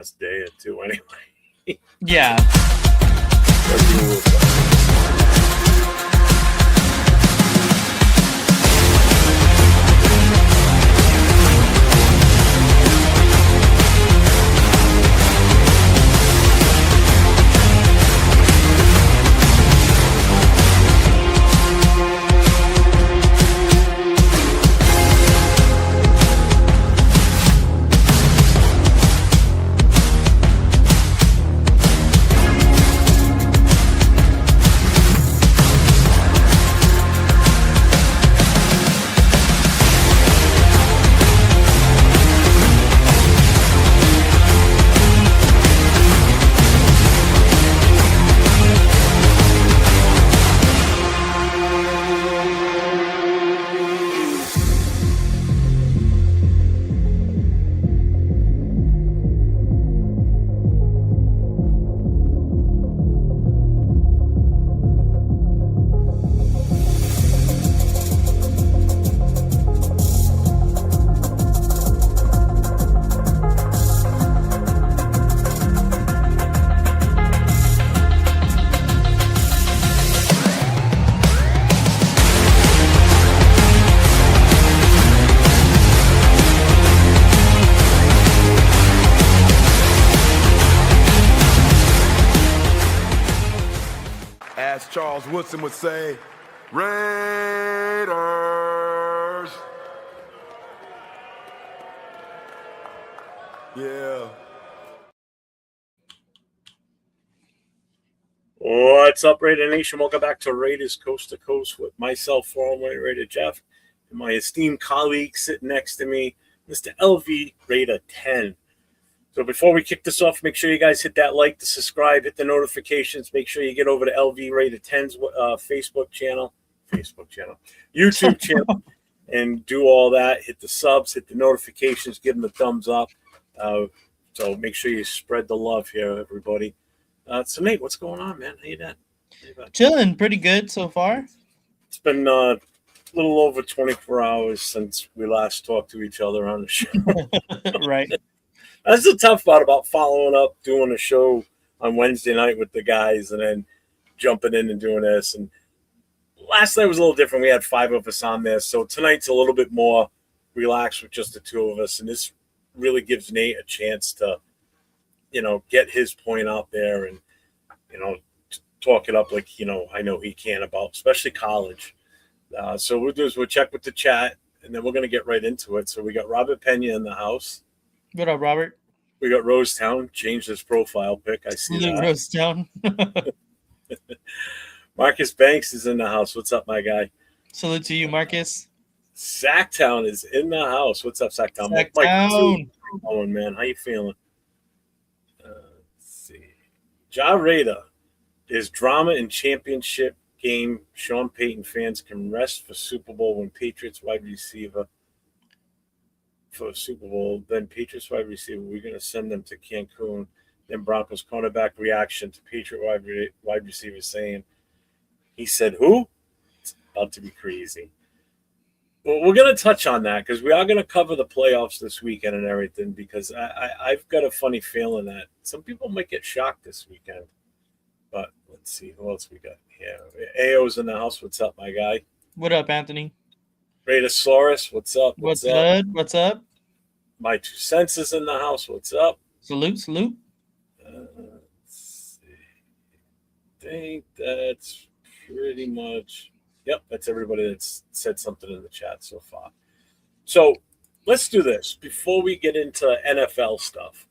last day or two anyway. Yeah. As Charles Woodson would say, Raiders. Yeah. What's up, Raider Nation? Welcome back to Raiders Coast to Coast with myself, former Raider Jeff, and my esteemed colleague sitting next to me, Mr. LV Raider 10. So before we kick this off, make sure you guys hit that like, the subscribe, hit the notifications. Make sure you get over to LV Raider 10's YouTube channel, and do all that. Hit the subs, hit the notifications, give them a thumbs up. So make sure you spread the love here, everybody. So Nate, what's going on, man? How you doing? Chilling pretty good so far. It's been a little over 24 hours since we last talked to each other on the show. Right. That's the tough part about following up, doing a show on Wednesday night with the guys, and then jumping in and doing this. And last night was a little different. We had 5 of us on there. So tonight's a little bit more relaxed with just the 2 of us. And this really gives Nate a chance to, get his point out there and, talk it up like, I know he can about, especially college. So what we'll do is we'll check with the chat, and then we're going to get right into it. So we got Robert Pena in the house. What up, Robert? We got Rosetown, changed his profile pic. I see that. Rosetown. Marcus Banks is in the house. What's up, my guy? Salute to you, Marcus. Sacktown is in the house. What's up, Sacktown? Sacktown. Oh, man, how you feeling? Let's see. Ja Raider is drama in championship game. Sean Payton fans can rest for Super Bowl when Patriots wide receiver for Super Bowl. Then Patriots wide receiver, we're going to send them to Cancun. Then Broncos cornerback reaction to Patriot wide receiver saying, he said, who? It's about to be crazy. Well, we're going to touch on that because we are going to cover the playoffs this weekend and everything, because I've got a funny feeling that some people might get shocked this weekend. But let's see. Who else we got here? AO's in the house. What's up, my guy? What up, Anthony? Raidosaurus, what's up? What's good? What's up? My 2 cents is in the house. What's up? Salute. Let's see. I think that's pretty much. Yep, that's everybody that's said something in the chat so far. So let's do this before we get into NFL stuff.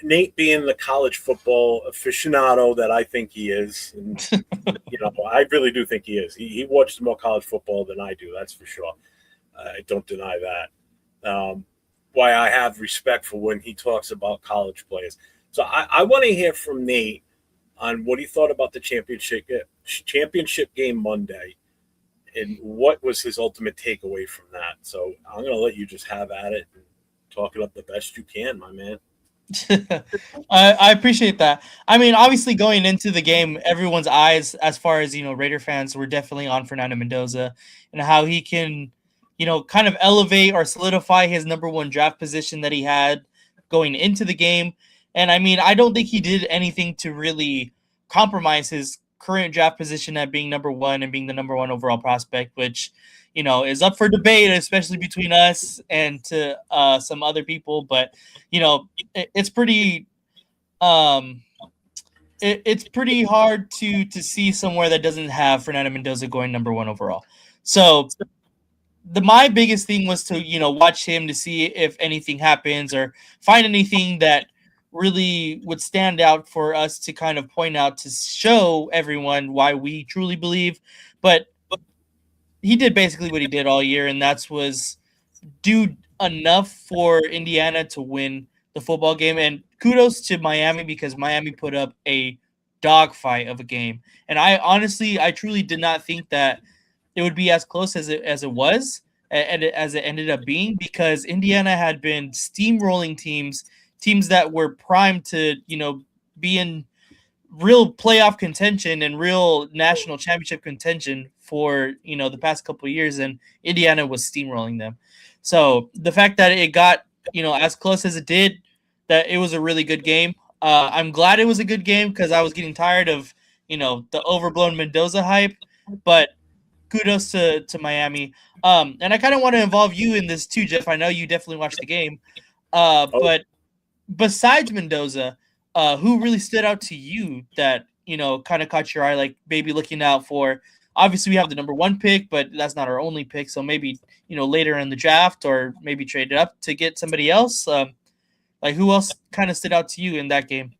Nate being the college football aficionado that I think he is, and I really do think he is. He watches more college football than I do, that's for sure. I don't deny that. Why I have respect for when he talks about college players. So I want to hear from Nate on what he thought about the championship game Monday, and what was his ultimate takeaway from that. So I'm going to let you just have at it and talk it up the best you can, my man. I appreciate that. I mean, obviously going into the game, everyone's eyes, as far as, Raider fans, were definitely on Fernando Mendoza and how he can, kind of elevate or solidify his number 1 draft position that he had going into the game. And I mean, I don't think he did anything to really compromise his current draft position at being number one and being the number one overall prospect, which, is up for debate, especially between us and to some other people. But, it's pretty it's pretty hard to see somewhere that doesn't have Fernando Mendoza going number one overall. So my biggest thing was to watch him to see if anything happens or find anything that really would stand out for us to kind of point out to show everyone why we truly believe. But he did basically what he did all year, and that was do enough for Indiana to win the football game. And kudos to Miami, because Miami put up a dogfight of a game. And I truly did not think that it would be as close as it was, and as it ended up being, because Indiana had been steamrolling teams that were primed to, be in real playoff contention and real national championship contention for, the past couple of years, and Indiana was steamrolling them. So the fact that it got, as close as it did, that it was a really good game. I'm glad it was a good game, because I was getting tired of, the overblown Mendoza hype, but kudos to Miami. And I kind of want to involve you in this too, Jeff. I know you definitely watched the game. But besides Mendoza, who really stood out to you that, kind of caught your eye, like maybe looking out for? Obviously, we have the number one pick, but that's not our only pick. So maybe, later in the draft, or maybe trade it up to get somebody else. Like, who else kind of stood out to you in that game?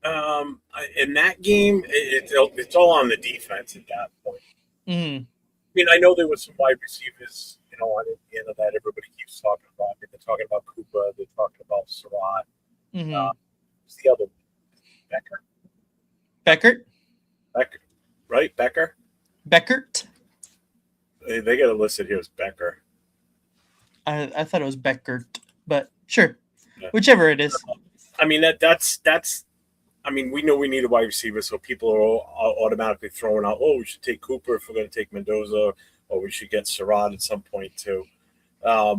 In that game, it's all on the defense at that point. Mm-hmm. I mean, I know there was some wide receivers, on Indiana that everybody keeps talking about. They're talking about Cooper. They're talking about Surratt. Mm-hmm. Who's the other one? Beckert, right? Becker? Beckert? They got it listed here as Becker. I thought it was Beckert, but sure. Yeah. Whichever it is. I mean, that's I mean, we know we need a wide receiver, so people are automatically throwing out, we should take Cooper if we're going to take Mendoza, or we should get Surratt at some point too. But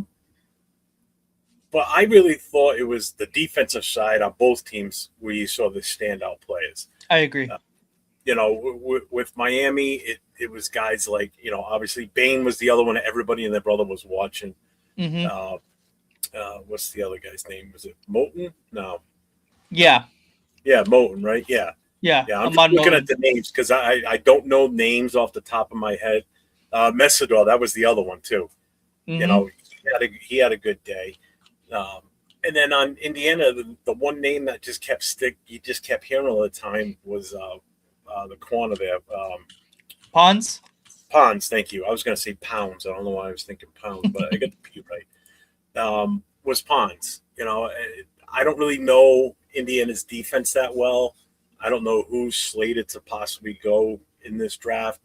I really thought it was the defensive side on both teams where you saw the standout players. I agree. With Miami, it was guys like, obviously Bain was the other one that everybody and their brother was watching. Mm-hmm. What's the other guy's name? Was it Moten? No. Yeah. Yeah, Moten, right? Yeah. I'm just looking at the names because I don't know names off the top of my head. Messidor, that was the other one too. Mm-hmm. He had a good day. And then on Indiana, the one name that just you just kept hearing all the time was the corner there. Pons, thank you. I was going to say Pounds. I don't know why I was thinking Pounds, but I got the P right. Was Pons. I don't really know Indiana's defense that well. I don't know who's slated to possibly go in this draft.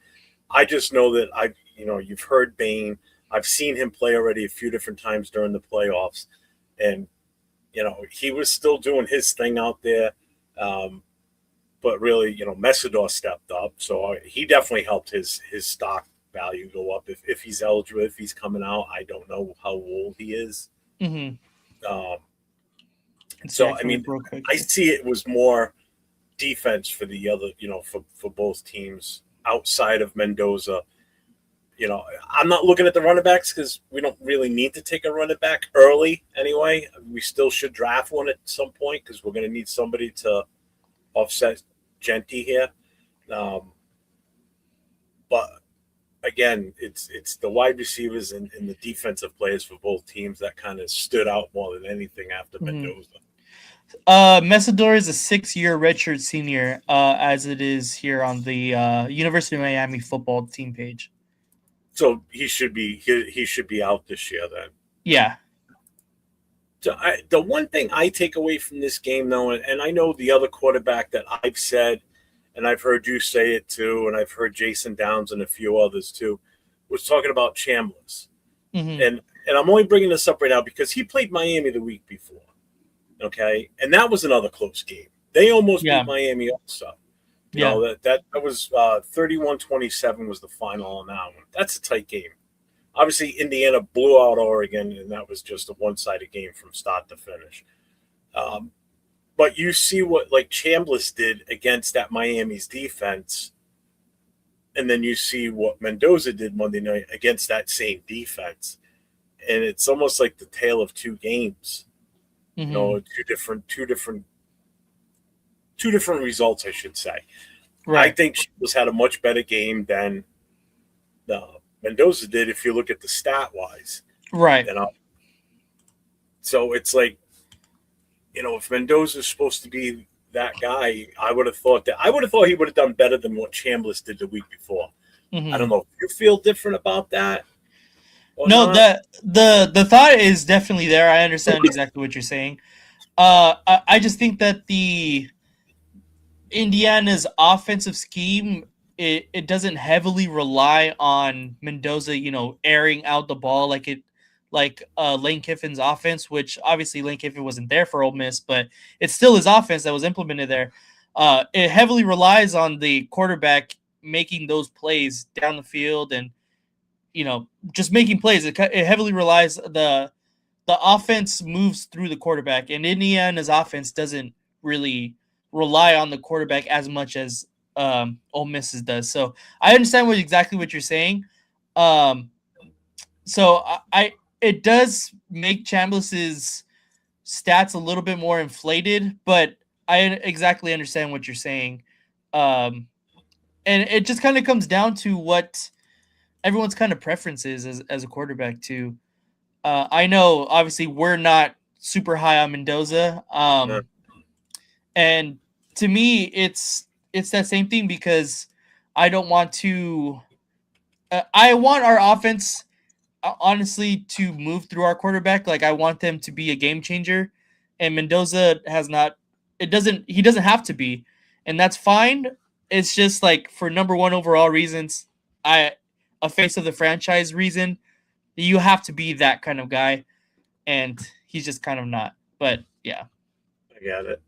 I just know that you've heard Bain. I've seen him play already a few different times during the playoffs, and he was still doing his thing out there. But really, Messidor stepped up, so he definitely helped his stock value go up if he's eligible, if he's coming out. I don't know how old he is. Mm-hmm. So I mean, I see it was more defense for the other, for both teams outside of Mendoza. I'm not looking at the running backs because we don't really need to take a running back early anyway. We still should draft one at some point because we're going to need somebody to offset Genty here. But again, it's the wide receivers and the defensive players for both teams that kind of stood out more than anything after Mendoza. Messidor is a 6-year redshirt senior, as it is here on the University of Miami football team page. So he should be out this year then. Yeah. So the one thing I take away from this game, though, and I know the other quarterback that I've said, and I've heard you say it too, and I've heard Jason Downs and a few others too, was talking about Chambliss. Mm-hmm. And I'm only bringing this up right now because he played Miami the week before. Okay, and that was another close game. They almost beat Miami also. That was 31-27 was the final on that one. That's a tight game. Obviously, Indiana blew out Oregon, and that was just a one-sided game from start to finish. But you see what like Chambliss did against that Miami's defense, and then you see what Mendoza did Monday night against that same defense, and it's almost like the tale of two games. Mhm. You know, two different results, I should say. I Right. think Chambliss had a much better game than Mendoza did if you look at the stat wise. Right. You know, so it's like, you know, if Mendoza's supposed to be that guy, I would have thought he would have done better than what Chambliss did the week before. Mhm. I don't know if you feel different about that. Or No, not. the thought is definitely there. I understand exactly what you're saying. I just think that the Indiana's offensive scheme, it doesn't heavily rely on Mendoza, airing out the ball like Lane Kiffin's offense, which obviously Lane Kiffin wasn't there for Ole Miss, but it's still his offense that was implemented there. It heavily relies on the quarterback making those plays down the field and just making plays. It heavily relies the offense moves through the quarterback, and Indiana's offense doesn't really rely on the quarterback as much as Ole Miss's does. So I understand exactly what you're saying. So I it does make Chambliss's stats a little bit more inflated, but I exactly understand what you're saying. And it just kind of comes down to what everyone's kind of preferences as a quarterback too. I know obviously we're not super high on Mendoza. No. And to me it's that same thing because I don't want to I want our offense honestly to move through our quarterback. Like I want them to be a game changer, and Mendoza has not. He doesn't have to be, and that's fine. It's just like for number one overall reasons, a face of the franchise reason, you have to be that kind of guy, and he's just kind of not. But yeah, I got it.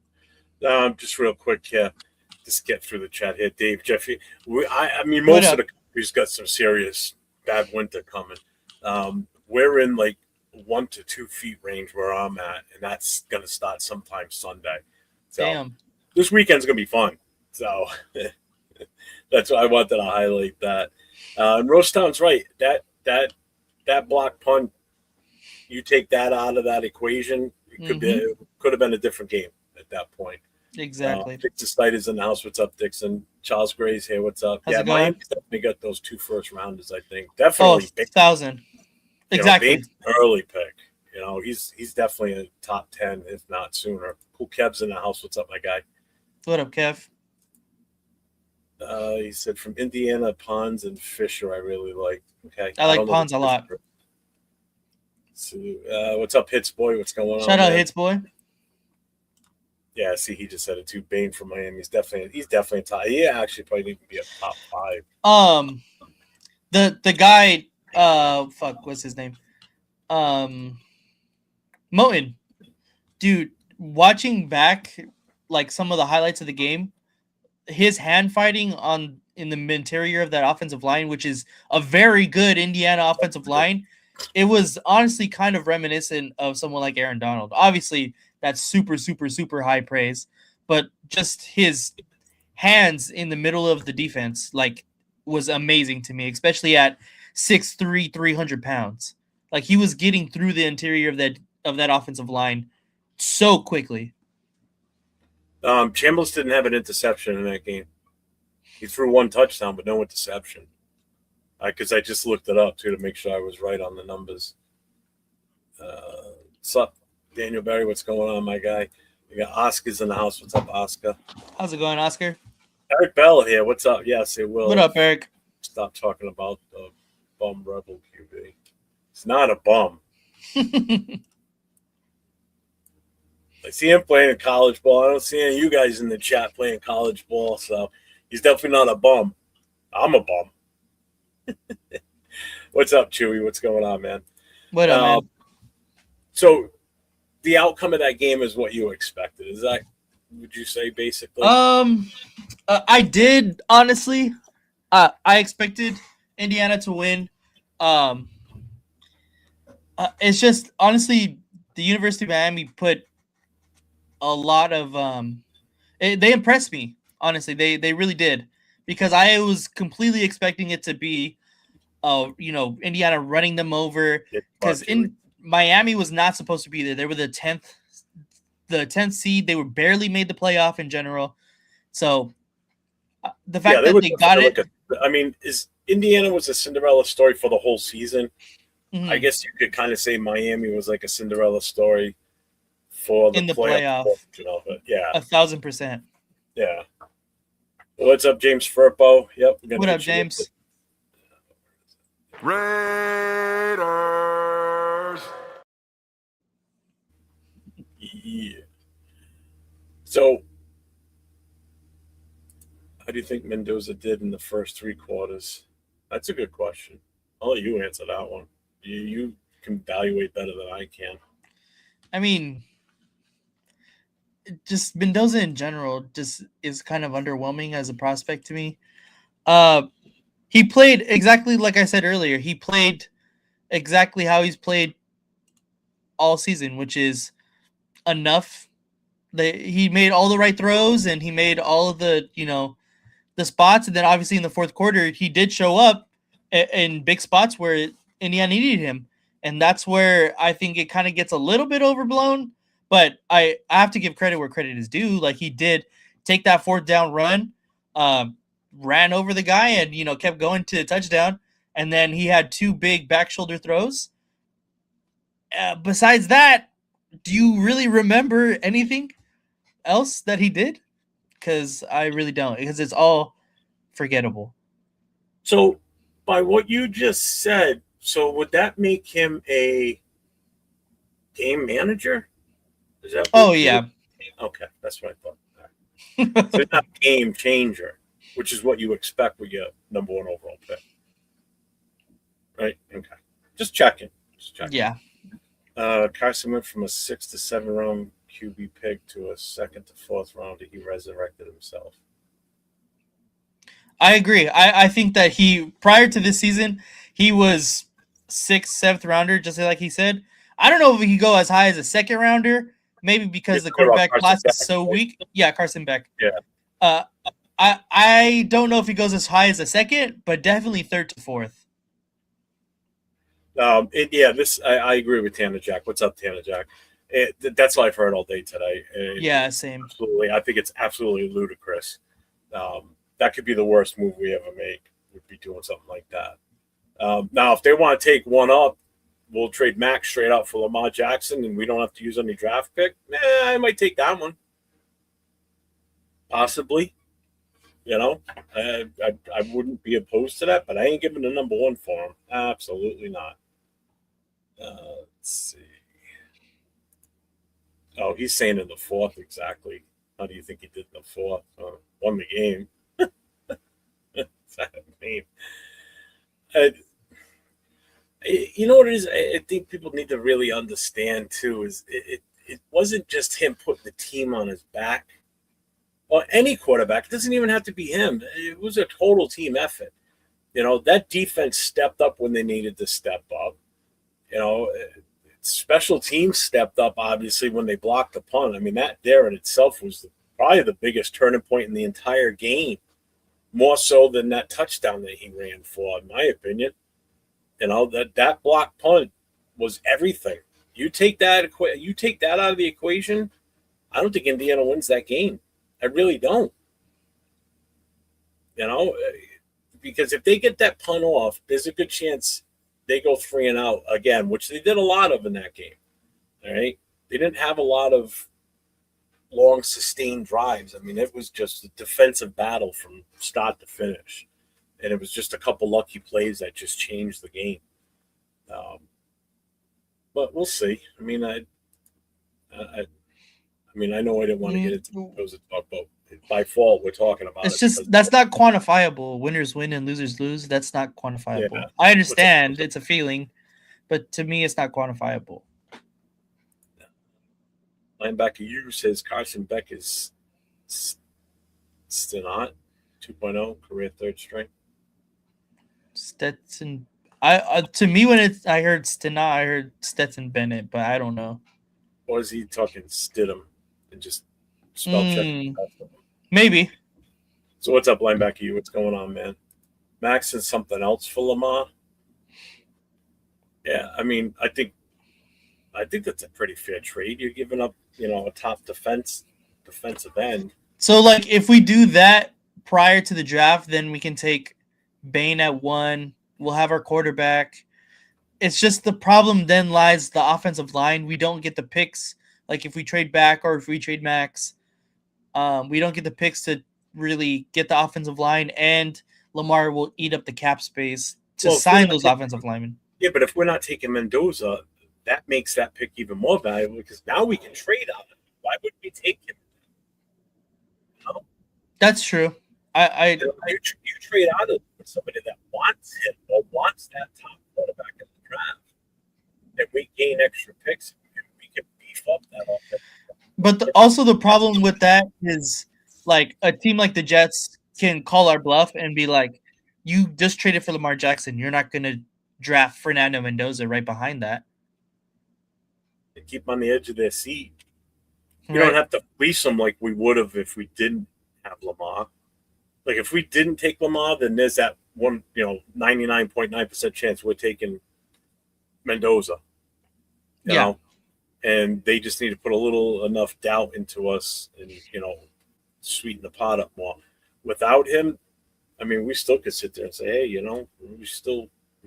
Just real quick here, just get through the chat here, Dave, Jeffy. I mean, What most up? of the country's got some serious bad winter coming. We're in like 1 to 2 feet range where I'm at, and that's going to start sometime Sunday. So damn. this weekend's going to be fun. So that's why I wanted to highlight that. And Rostown's right. That block punt, you take that out of that equation, it could have been a different game at that point. Exactly. Dixon is in the house. What's up, Dixon? Charles Gray's here. What's up? How's it going? Miami's definitely got those 2 first rounders, I think. Oh, Definitely. 1,000. Exactly. Bates, early pick. He's definitely a top 10, if not sooner. Cool Kev's in the house. What's up, my guy? What up, Kev? He said from Indiana, Pons and Fisher. I really like. Okay, I like don't know Pons the a lot. Fisher. So, what's up, Hits Boy? What's going on? Shout out man? Hits Boy. Yeah, see, he just said it too. Bain from Miami. He's definitely a top. He actually probably need to be a top 5. The guy, what's his name? Moten. Dude, watching back like some of the highlights of the game, his hand fighting in the interior of that offensive line, which is a very good Indiana offensive line, it was honestly kind of reminiscent of someone like Aaron Donald. Obviously, that's super, super, super high praise, but just his hands in the middle of the defense, like, was amazing to me, especially at 6'3", 300 pounds. Like, he was getting through the interior of that offensive line so quickly. Chambliss didn't have an interception in that game. He threw 1 touchdown, but no interception. Because I just looked it up, too, to make sure I was right on the numbers. What's up, Daniel Barry? What's going on, my guy? We got Oscar's in the house. What's up, Oscar? How's it going, Oscar? Eric Bell here. What's up? Yes, it will. What up, Eric? Stop talking about the bum rebel QB. It's not a bum. I see him playing college ball. I don't see any of you guys in the chat playing college ball, so he's definitely not a bum. I'm a bum. What's up, Chewy? What's going on, man? What up, man? So the outcome of that game is what you expected. Is that, would you say, basically? I did, honestly. I expected Indiana to win. It's just, honestly, the University of Miami put a lot of they impressed me, honestly. They really did, because I was completely expecting it to be Indiana running them over, It because bugged you. in Miami was not supposed to be there. They were the 10th seed. They were barely made the playoff in general. So the Yeah, fact they that were they got definitely it, I mean, is Indiana was a Cinderella story for the whole season. I mhm, guess you could kind of say Miami was like a Cinderella story for the in the playoff playoff, portion of it. Yeah, 1,000%. yeah. What's up, James Furpo? Yep, we're gonna What up, hit you with James? Raiders. Yeah. So, how do you think Mendoza did in the first 3 quarters? That's a good question. I'll let you answer that one. You can evaluate better than I can. I mean, just Mendoza in general just is kind of underwhelming as a prospect to me. Uh, he played exactly like I said earlier. He played exactly how he's played all season, which is enough. He made all the right throws, and he made all of the spots, and then obviously in the fourth quarter he did show up in big spots where Indiana needed him, and that's where I think it kind of gets a little bit overblown. But I have to give credit where credit is due. Like, he did take that fourth down run, ran over the guy, and kept going to the touchdown, and then he had two big back shoulder throws. Besides that, do you really remember anything else that he did? Because I really don't, because it's all forgettable. So, by what you just said, so would that make him a game manager? Is that Oh what you would? yeah. Okay, that's what I thought. All right. So it's not a game changer, which is what you expect with your number one overall pick, right? Okay, just checking. Just checking. Yeah. Carson went from a 6 to 7 round QB pick to a 2nd to 4th rounder. He resurrected himself. I agree. I think that he, prior to this season, he was 6th, 7th rounder, just like he said. I don't know if he could go as high as a 2nd rounder, maybe because the You're about quarterback Carson class Beck, is so right? weak. Yeah, Carson Beck. Yeah. Uh, I don't know if he goes as high as a 2nd, but definitely 3rd to 4th. I agree with Tanner Jack. What's up, Tanner Jack? That's what I've heard all day today. Yeah, same. Absolutely. I think it's absolutely ludicrous. That could be the worst move we ever make, would be doing something like that. Now, if they want to take one up, we'll trade Max straight up for Lamar Jackson and we don't have to use any draft pick. I might take that one. Possibly. I wouldn't be opposed to that, but I ain't giving the number one for him. Absolutely not. Let's see. Oh, he's saying in the 4th exactly. How do you think he did in the 4th? Won the game. What's that mean? You know what it is? I think people need to really understand too is it wasn't just him putting the team on his back. Well, any quarterback, it doesn't even have to be him. It was a total team effort. That defense stepped up when they needed to step up. Special teams stepped up, obviously, when they blocked the punt. I mean, that there in itself was probably the biggest turning point in the entire game, more so than that touchdown that he ran for, in my opinion. That block punt was everything. You take that out of the equation, I don't think Indiana wins that game. I really don't. Because if they get that punt off, there's a good chance they go 3-and-out again, which they did a lot of in that game. All right. They didn't have a lot of long sustained drives. I mean, it was just a defensive battle from start to finish. And it was just a couple lucky plays that just changed the game. But we'll see. I mean, I know I didn't want to get into those talk about by fault. We're talking about it's just that's not quantifiable. Winners win and losers lose. That's not quantifiable. Yeah. I understand it's a feeling, but to me, it's not quantifiable. Linebacker U says Carson Beck is still not 2.0 career third string. Stetson. To me, when I heard Stena, I heard Stetson Bennett, but I don't know. Or is he talking Stidham? and just spell check. Maybe. So what's up, linebacker? You, what's going on, man? Max and something else for Lamar. Yeah, I mean, I think that's a pretty fair trade. You're giving up, a top defensive end. So, like, if we do that prior to the draft, then we can take Bain at 1. We'll have our quarterback. It's just the problem then lies the offensive line. We don't get the picks. Like, if we trade back or if we trade Max, we don't get the picks to really get the offensive line, and Lamar will eat up the cap space to sign those offensive linemen. Yeah, but if we're not taking Mendoza, that makes that pick even more valuable because now we can trade on him. Why would we take him? That's true. You trade out of somebody that wants him or wants that top quarterback in the draft, and we gain extra picks, and we can beef up that offense. But also the problem with that is, like, a team like the Jets can call our bluff and be like, you just traded for Lamar Jackson. You're not going to draft Fernando Mendoza right behind that. They keep on the edge of their seat. You don't have to fleece them like we would have if we didn't have Lamar. Like, if we didn't take Lamar, then there's that 99.9% chance we're taking Mendoza. You know? And they just need to put enough doubt into us and, sweeten the pot up more. Without him, I mean, we still could sit there and say, hey, would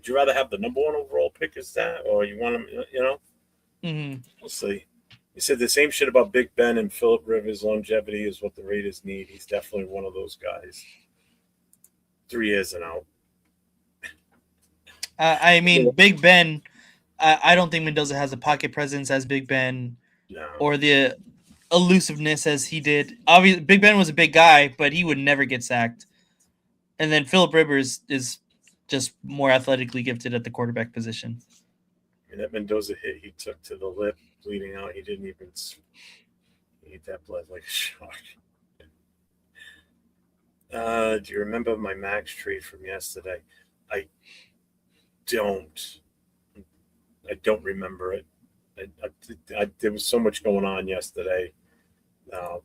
you rather have the number 1 overall pick as that? Or you want him, Mm-hmm. We'll see. He said the same shit about Big Ben and Phillip Rivers. Longevity is what the Raiders need. He's definitely one of those guys. 3 years and out. I mean, Big Ben, I don't think Mendoza has a pocket presence as Big Ben or the elusiveness as he did. Obviously, Big Ben was a big guy, but he would never get sacked. And then Phillip Rivers is just more athletically gifted at the quarterback position. And that Mendoza hit he took to the lip, bleeding out. He didn't even eat that blood like a shark. Do you remember my Max trade from yesterday? I don't remember it. There was so much going on yesterday. I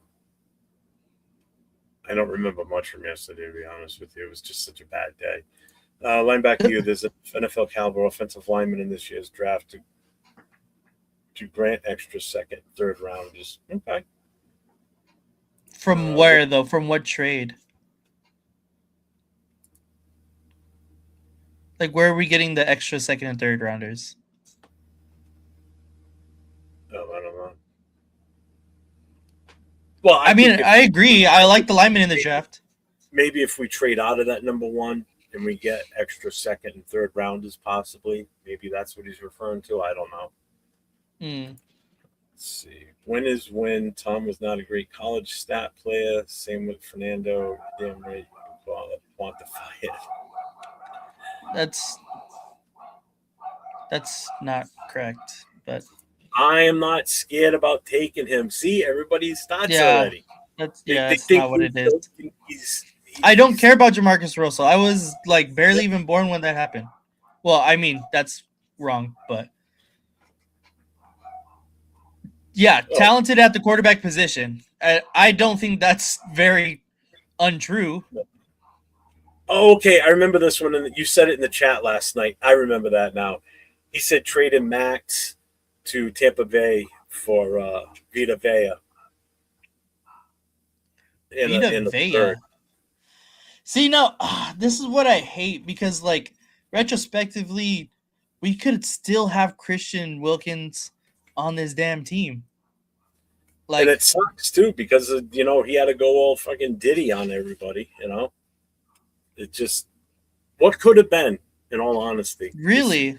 don't remember much from yesterday, to be honest with you. It was just such a bad day. Linebacker, there's an NFL caliber offensive lineman in this year's draft to grant extra second, third rounders. Okay. From where, though? From what trade? Like, where are we getting the extra second and third rounders? Oh, I don't know. Well, I mean, I agree. I like the lineman in the draft. Maybe if we trade out of that number 1 and we get extra second and third rounders, possibly. Maybe that's what he's referring to. I don't know. Let's see. When Tom was not a great college stat player. Same with Fernando. Damn right. Quantify it. That's not correct, but I am not scared about taking him. See, everybody starts already. That's not what it is. I don't He's care about Jamarcus Russell. I was like barely even born when that happened. Well, I mean, that's wrong, but talented at the quarterback position. I don't think that's very untrue. Oh, okay. I remember this one, and you said it in the chat last night. I remember that now. He said traded Max to Tampa Bay for Vita Vea. Vita Vea. See, now, this is what I hate because, like, retrospectively, we could still have Christian Wilkins on this damn team. Like, and it sucks, too, because, he had to go all fucking Diddy on everybody, It just, what could have been, in all honesty? Really?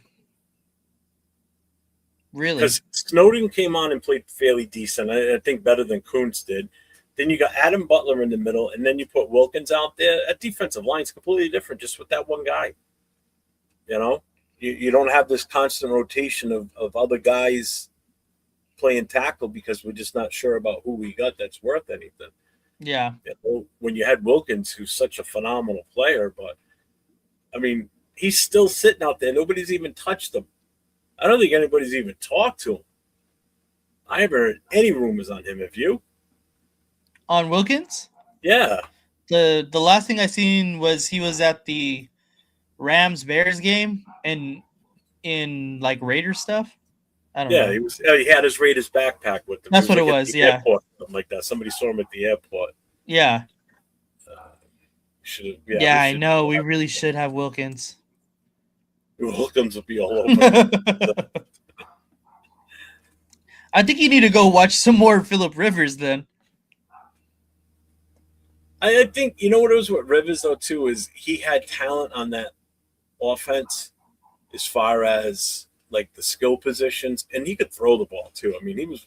Because Snowden came on and played fairly decent. I think better than Kuntz did. Then you got Adam Butler in the middle, and then you put Wilkins out there. That defensive line's completely different just with that one guy. You don't have this constant rotation of other guys playing tackle because we're just not sure about who we got that's worth anything. Yeah. When you had Wilkins, who's such a phenomenal player, but, I mean, he's still sitting out there. Nobody's even touched him. I don't think anybody's even talked to him. I haven't heard any rumors on him. Have you? On Wilkins? Yeah. The last thing I seen was he was at the Rams Bears game and in like Raider stuff. I don't Yeah, know. he had his Raiders backpack with him. He That's was what it like at was. the Yeah. airport, something like that. Somebody saw him at the airport. Yeah. Should Yeah, I should know. We really should have Wilkins. Wilkins will be all over. I think you need to go watch some more Phillip Rivers then. I think you know what it was with Rivers though too is he had talent on that offense as far as like the skill positions, and he could throw the ball too. I mean, he was.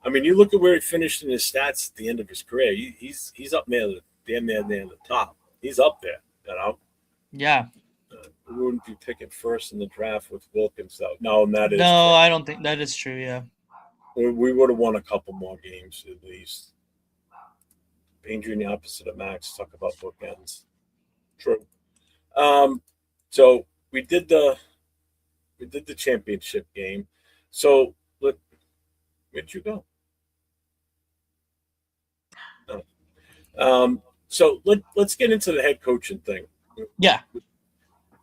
I mean, you look at where he finished in his stats at the end of his career. He's up near the top. He's up there. You know. Yeah. We wouldn't be picking first in the draft with Wilkins though. No, and that is No, true. I don't think that is true. Yeah. We would have won a couple more games at least. Painting the opposite of Max. Talk about bookends. True. So we did the championship game. So where'd you go? Oh. So let's get into the head coaching thing. Yeah.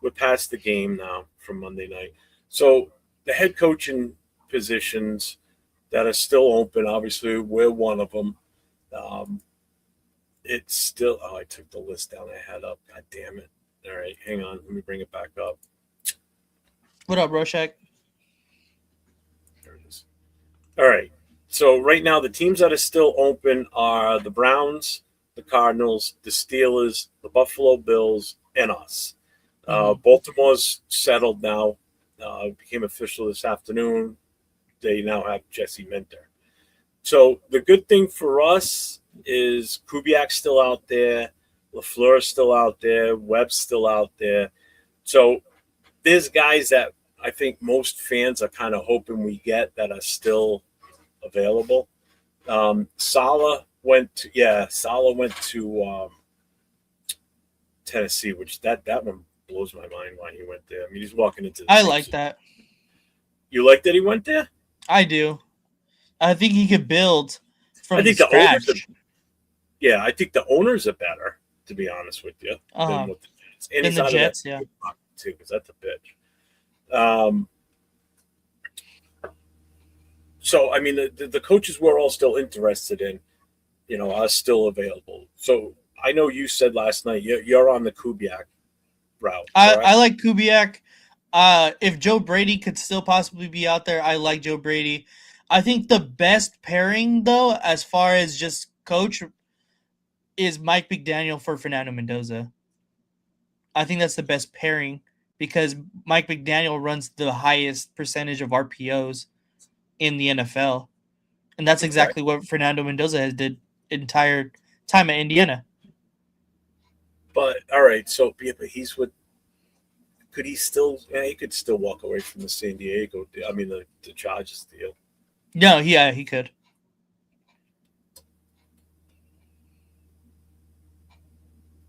We're past the game now from Monday night. So the head coaching positions that are still open, obviously we're one of them. It's still, I took the list down I had up. God damn it. All right, hang on. Let me bring it back up. What up, Rorschach? There it is. All right. So right now the teams that are still open are the Browns, the Cardinals, the Steelers, the Buffalo Bills, and us. Baltimore's settled now. Became official this afternoon. They now have Jesse Minter. So the good thing for us is Kubiak's still out there, LaFleur's still out there, Webb's still out there. So there's guys that I think most fans are kind of hoping we get that are still available. Saleh went to Tennessee, which that one blows my mind why he went there. I mean, he's walking into the I like that. You like that he went there? I do. I think he could build from I think the scratch. I think the owners are better, to be honest with you, than with the Jets. And Than he's the out of Jets, that yeah. too, because that's a bitch. So I mean, the coaches we're all still interested in, are still available. So I know you said last night you're on the Kubiak route. I like Kubiak. If Joe Brady could still possibly be out there, I like Joe Brady. I think the best pairing, though, as far as just coach, is Mike McDaniel for Fernando Mendoza. I think that's the best pairing because Mike McDaniel runs the highest percentage of RPOs in the NFL. And that's exactly what Fernando Mendoza has did entire time at Indiana. But all right, so but he's with. Could he still? Yeah, he could still walk away from the San Diego. I mean, the Chargers deal. No, yeah, he could.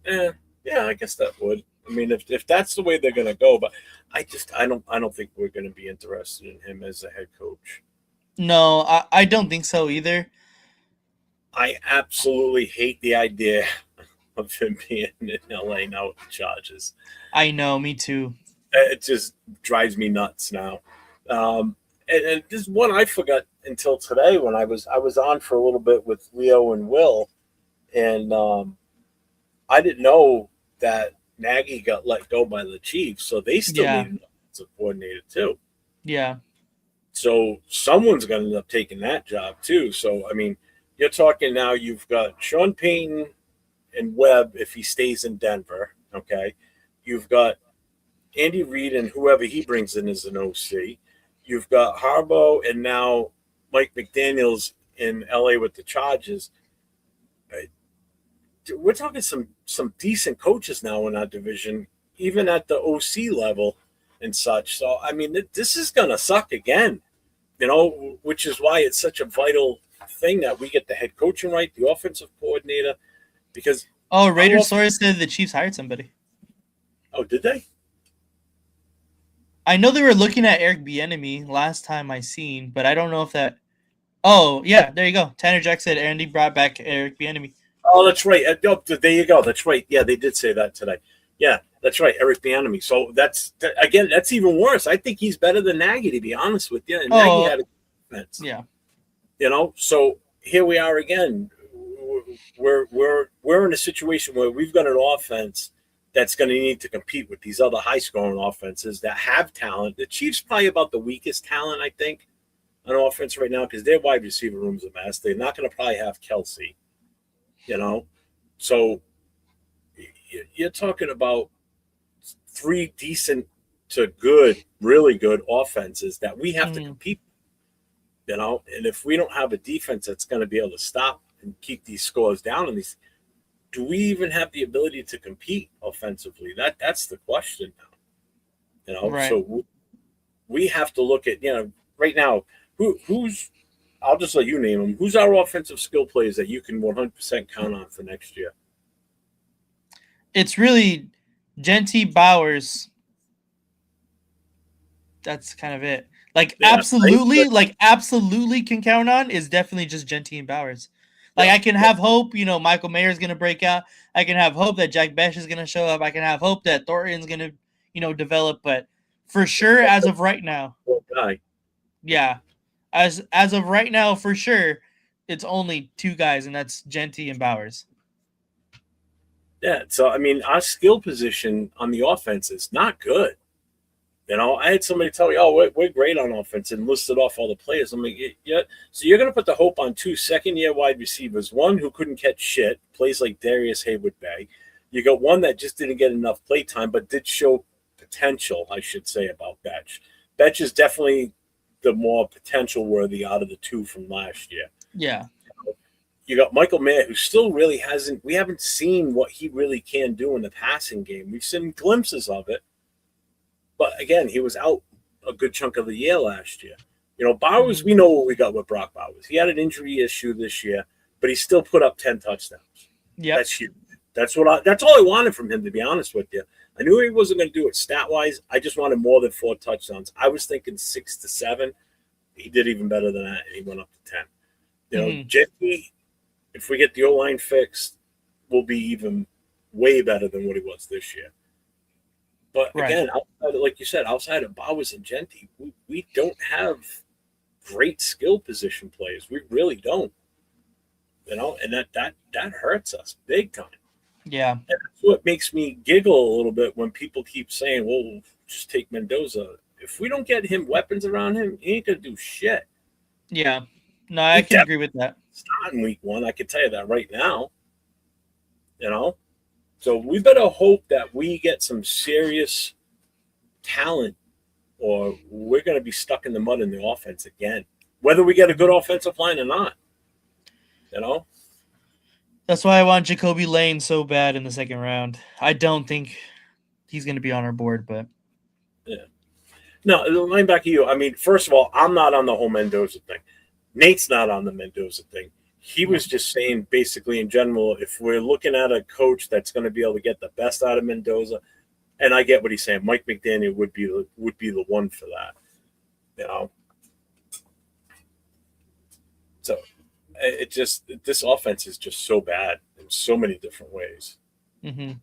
Yeah, I guess that would. I mean, if that's the way they're going to go, but I don't think we're going to be interested in him as a head coach. No, I don't think so either. I absolutely hate the idea of him being in LA now with the Chargers. I know, me too. It just drives me nuts now. And this is one I forgot until today when I was on for a little bit with Leo and Will, and I didn't know that Nagy got let go by the Chiefs, so they still need an offensive coordinator too. Yeah. So someone's going to end up taking that job too. So I mean, you're talking now. You've got Sean Payton and Webb if he stays in Denver. Okay, you've got Andy Reid and whoever he brings in as an OC. You've got Harbaugh and now Mike McDaniels in LA with the Chargers. We're talking some decent coaches now in our division, even at the OC level and such. So, I mean, this is going to suck again, which is why it's such a vital thing that we get the head coaching right, the offensive coordinator, because Raider source said the Chiefs hired somebody. Oh, did they? I know they were looking at Eric Bieniemy last time I seen, but I don't know if that Oh, yeah, there you go. Tanner Jack said Andy brought back Eric Bieniemy. Oh, that's right. There you go. That's right. Yeah, they did say that today. Yeah, that's right. Eric Bieniemy. So again, that's even worse. I think he's better than Nagy, to be honest with you. And Nagy had a defense. Yeah. So here we are again. We're in a situation where we've got an offense that's going to need to compete with these other high-scoring offenses that have talent. The Chiefs probably about the weakest talent, I think, on offense right now because their wide receiver room's a mess. They're not going to probably have Kelsey. So you're talking about 3 decent to good, really good offenses that we have to compete. And if we don't have a defense that's going to be able to stop and keep these scores down, and do we even have the ability to compete offensively? That's the question now. Right. So we have to look at right now who's. I'll just let you name them. Who's our offensive skill players that you can 100% count on for next year? It's really Genty, Bowers. That's kind of it. Absolutely can count on is definitely just Genty and Bowers. I can have hope, Michael Mayer's going to break out. I can have hope that Jack Besh is going to show up. I can have hope that Thornton's going to, develop. But for sure, as of right now, yeah, as of right now, for sure, it's only 2 guys, and that's Genty and Bowers. Yeah, so I mean, our skill position on the offense is not good. I had somebody tell me, "Oh, we're great on offense," and listed off all the players. I'm like, "Yeah." So you're going to put the hope on 2 second-year wide receivers, one who couldn't catch shit, plays like Darius Haywood-Bay. You got one that just didn't get enough play time, but did show potential, I should say, about Betch. Betch is definitely the more potential worthy out of the 2 from last year. Yeah. You got Michael Mayer, who still really we haven't seen what he really can do in the passing game. We've seen glimpses of it. But again, he was out a good chunk of the year last year. Bowers, we know what we got with Brock Bowers. He had an injury issue this year, but he still put up 10 touchdowns. Yeah. That's huge. That's all I wanted from him, to be honest with you. I knew he wasn't going to do it stat-wise. I just wanted more than 4 touchdowns. I was thinking 6 to 7. He did even better than that, and he went up to 10. Jeffy, if we get the O-line fixed, will be even way better than what he was this year. But again, like you said, outside of Bowers and Genty, we don't have great skill position players. We really don't. And that hurts us big time. Yeah. And that's what makes me giggle a little bit when people keep saying, well, just take Mendoza. If we don't get him weapons around him, he ain't going to do shit. Yeah. No, I can agree with that. It's not in week 1. I can tell you that right now. So we better hope that we get some serious talent or we're going to be stuck in the mud in the offense again, whether we get a good offensive line or not. That's why I want Jacoby Lane so bad in the second round. I don't think he's going to be on our board, but. Yeah. No, linebacker, you. I mean, first of all, I'm not on the whole Mendoza thing. Nate's not on the Mendoza thing. He was just saying, basically, in general, if we're looking at a coach that's going to be able to get the best out of Mendoza, and I get what he's saying, Mike McDaniel would be the one for that. So this offense is just so bad in so many different ways. Mm-hmm.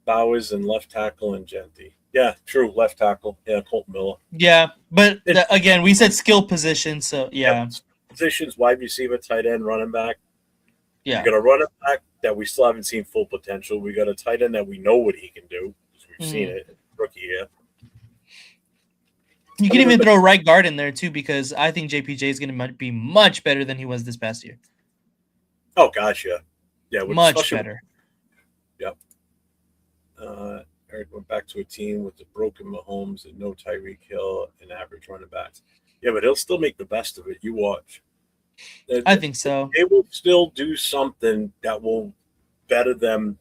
Bowers and left tackle and Genty. Yeah, true. Left tackle. Yeah, Colton Miller. Yeah, but again, we said skill position, so yeah. Positions, wide receiver, tight end, running back. Yeah. We got a running back that we still haven't seen full potential. We got a tight end that we know what he can do because we've seen it in rookie year. You can even throw right guard in there too, because I think JPJ is going to be much better than he was this past year. Oh gosh, yeah, much better. Yep. Eric went back to a team with the broken Mahomes and no Tyreek Hill and average running backs. Yeah, but he'll still make the best of it. You watch. I think so. They will still do something that will better them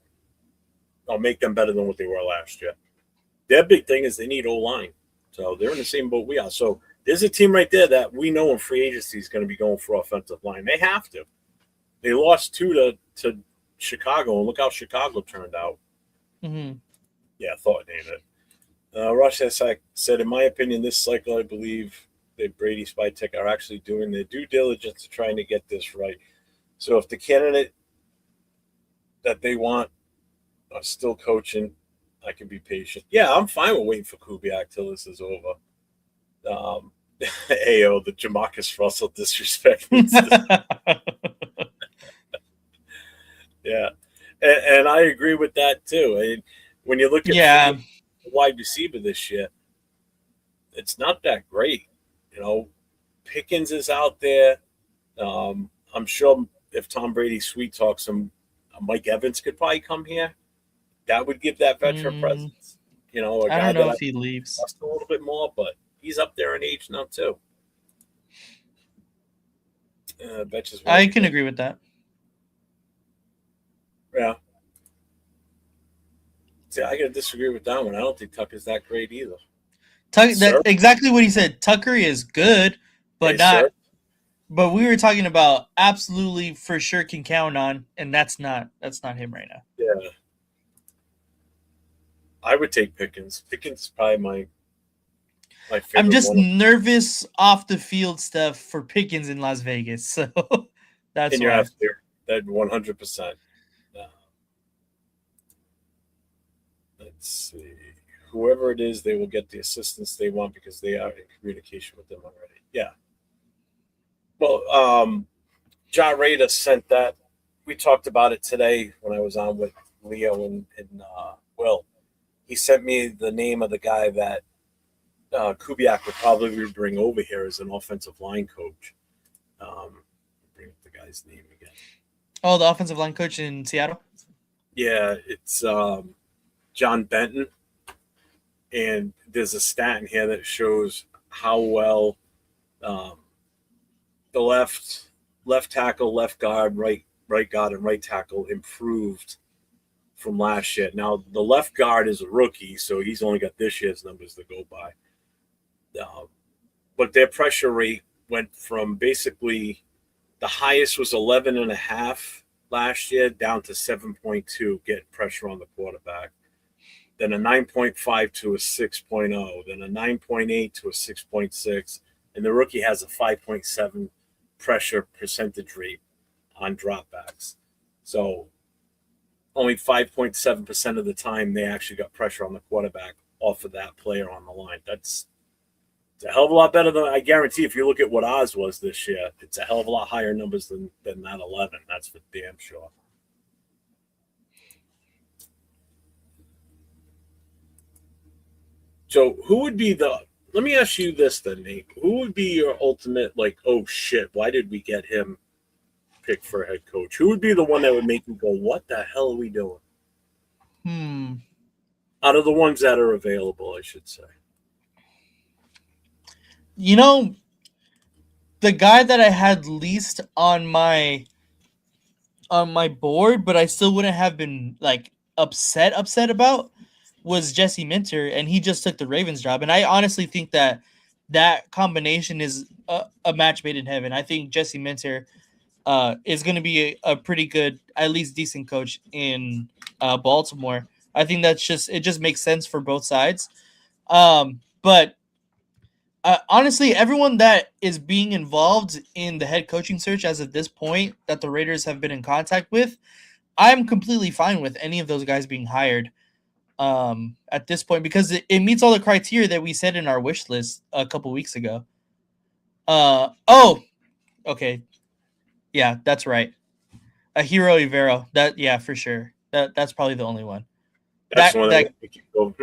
or make them better than what they were last year. Their big thing is they need O-line. So they're in the same boat we are. So there's a team right there that we know in free agency is going to be going for offensive line. They have to. They lost 2 to Chicago, and look how Chicago turned out. Mm-hmm. Yeah, I thought named it. Rush said, in my opinion, this cycle, I believe the Brady Spytek are actually doing their due diligence to trying to get this right. So if the candidate that they want are still coaching, I can be patient. Yeah, I'm fine with waiting for Kubiak till this is over. Ayo, the Jamarcus Russell disrespect. Yeah, and I agree with that too. I mean, when you look at wide receiver this year, it's not that great. You know, Pickens is out there. I'm sure if Tom Brady sweet talks him, Mike Evans could probably come here. That would give that veteran presence. You know, I don't know if he leaves a little bit more, but he's up there in age now too. I can agree with that. Yeah. See, I gotta disagree with that one. I don't think Tucker's that great either. Exactly what he said. Tucker is good, but not. Sir. But we were talking about absolutely for sure can count on, and that's not him right now. Yeah. I would take Pickens. Pickens is probably my favorite. I'm just nervous off the field stuff for Pickens in Las Vegas, so that's why. That 100%. Let's see. Whoever it is, they will get the assistance they want because they are in communication with them already. Yeah. Well, John Rader sent that. We talked about it today when I was on with Leo and Will. He sent me the name of the guy that Kubiak would probably bring over here as an offensive line coach. Bring up the guy's name again. Oh, the offensive line coach in Seattle? Yeah, it's John Benton. And there's a stat in here that shows how well the left tackle, left guard, right guard, and right tackle improved from last year. Now, the left guard is a rookie, so he's only got this year's numbers to go by. But their pressure rate went from basically the highest was 11.5 last year down to 7.2, getting pressure on the quarterback. Then a 9.5 to a 6.0, then a 9.8 to a 6.6, and the rookie has a 5.7 pressure percentage rate on dropbacks. So only 5.7% of the time they actually got pressure on the quarterback off of that player on the line. It's a hell of a lot better than, I guarantee if you look at what Oz was this year, it's a hell of a lot higher numbers than that 11. That's for damn sure. So who would be let me ask you this then, Nate. Who would be your ultimate, like, oh shit, why did we get him picked for a head coach? Who would be the one that would make you go, what the hell are we doing? Out of the ones that are available, I should say. You know, the guy that I had least on my board, but I still wouldn't have been like upset about, was Jesse Minter, and he just took the Ravens job. And I honestly think that combination is a match made in heaven. I think Jesse Minter is going to be a pretty good, at least decent coach in Baltimore. I think it just makes sense for both sides. But honestly, everyone that is being involved in the head coaching search as of this point that the Raiders have been in contact with, I'm completely fine with any of those guys being hired at this point, because it meets all the criteria that we said in our wish list a couple weeks ago. Okay. Yeah, that's right. Hiro Ivero. Yeah, for sure. That's probably the only one. That's the one that make you go,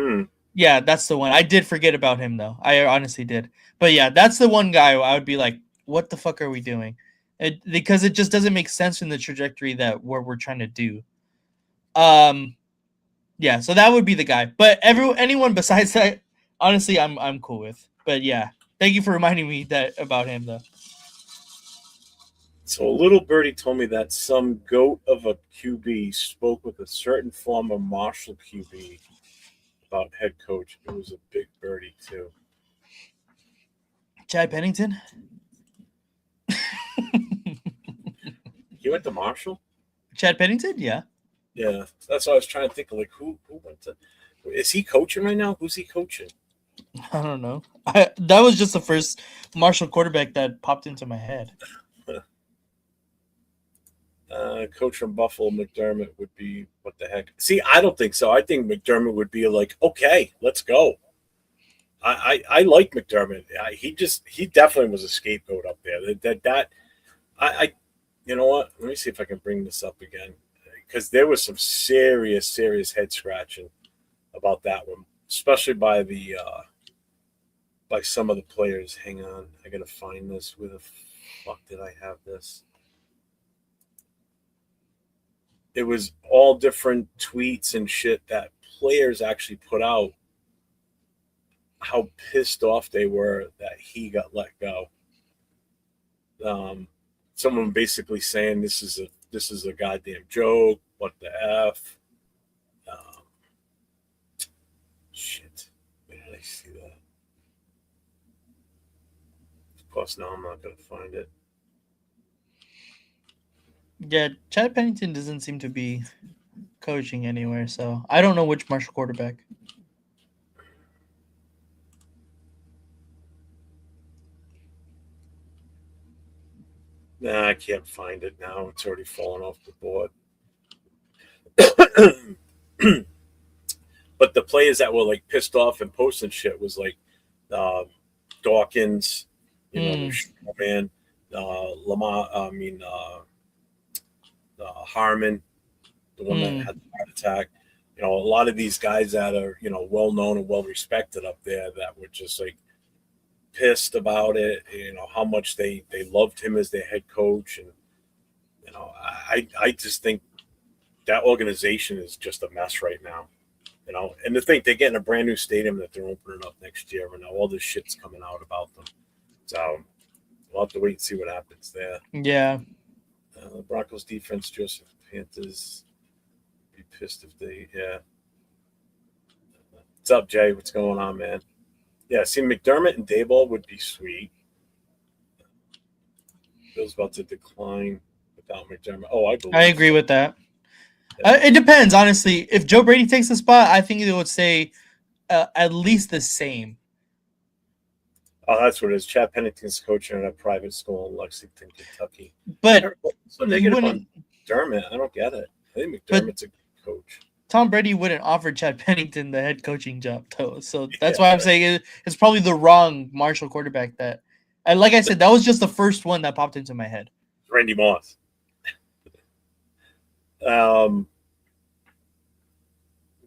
Yeah, that's the one. I did forget about him, though. I honestly did. But yeah, that's the one guy I would be like, what the fuck are we doing? Because it just doesn't make sense in the trajectory that we're trying to do. Yeah, so that would be the guy. But anyone besides that, honestly, I'm cool with. But yeah, thank you for reminding me about him, though. So a little birdie told me that some goat of a QB spoke with a certain former Marshall QB about head coach. It was a big birdie too. Chad Pennington? He went to Marshall? Chad Pennington? Yeah. Yeah. That's what I was trying to think of. Like, who went to – is he coaching right now? Who's he coaching? I don't know. That was just the first Marshall quarterback that popped into my head. Coach from Buffalo, McDermott would be what the heck? See, I don't think so. I think McDermott would be like, okay, let's go. I like McDermott. He definitely was a scapegoat up there. I you know what? Let me see if I can bring this up again because there was some serious head scratching about that one, especially by the by some of the players. Hang on, I gotta find this. Where the fuck did I have this? It was all different tweets and shit that players actually put out how pissed off they were that he got let go. Someone basically saying this is a goddamn joke. What the f? Shit. Where did I see that? Of course, now I'm not gonna find it. Yeah, Chad Pennington doesn't seem to be coaching anywhere, so I don't know which Marshall quarterback. Nah, I can't find it now. It's already fallen off the board. But the players that were like pissed off and posting shit was like Dawkins, man, Lamar. Harmon, the one that had the heart attack. A lot of these guys that are well known and well respected up there that were just like pissed about it. How much they loved him as their head coach, and I just think that organization is just a mess right now. And to think they're getting a brand new stadium that they're opening up next year, and now all this shit's coming out about them. So we'll have to wait and see what happens there. Yeah. The Broncos defense, Joseph Panthers, be pissed if they, yeah. What's up, Jay? What's going on, man? Yeah, see, McDermott and Daboll would be sweet. Bill's about to decline without McDermott. Oh, I agree with that. It depends, honestly. If Joe Brady takes the spot, I think it would say at least the same. Oh, that's what it is. Chad Pennington's coaching at a private school in Lexington, Kentucky. But so negative on McDermott. I don't get it. I think McDermott's a good coach. Tom Brady wouldn't offer Chad Pennington the head coaching job, though. So that's why I'm saying it's probably the wrong Marshall quarterback. And like I said, that was just the first one that popped into my head. Randy Moss. What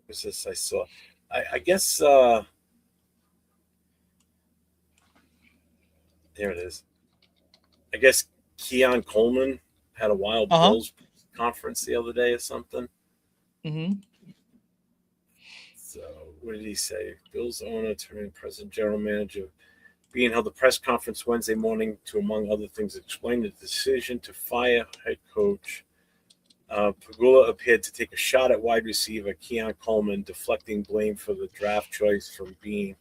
was this I saw? I guess there it is. I guess Keon Coleman had a wild Bills conference the other day or something. Mm-hmm. So what did he say? Bills owner, turning president, general manager, being held a press conference Wednesday morning to, among other things, explain the decision to fire head coach. Pagula appeared to take a shot at wide receiver Keon Coleman, deflecting blame for the draft choice from Bean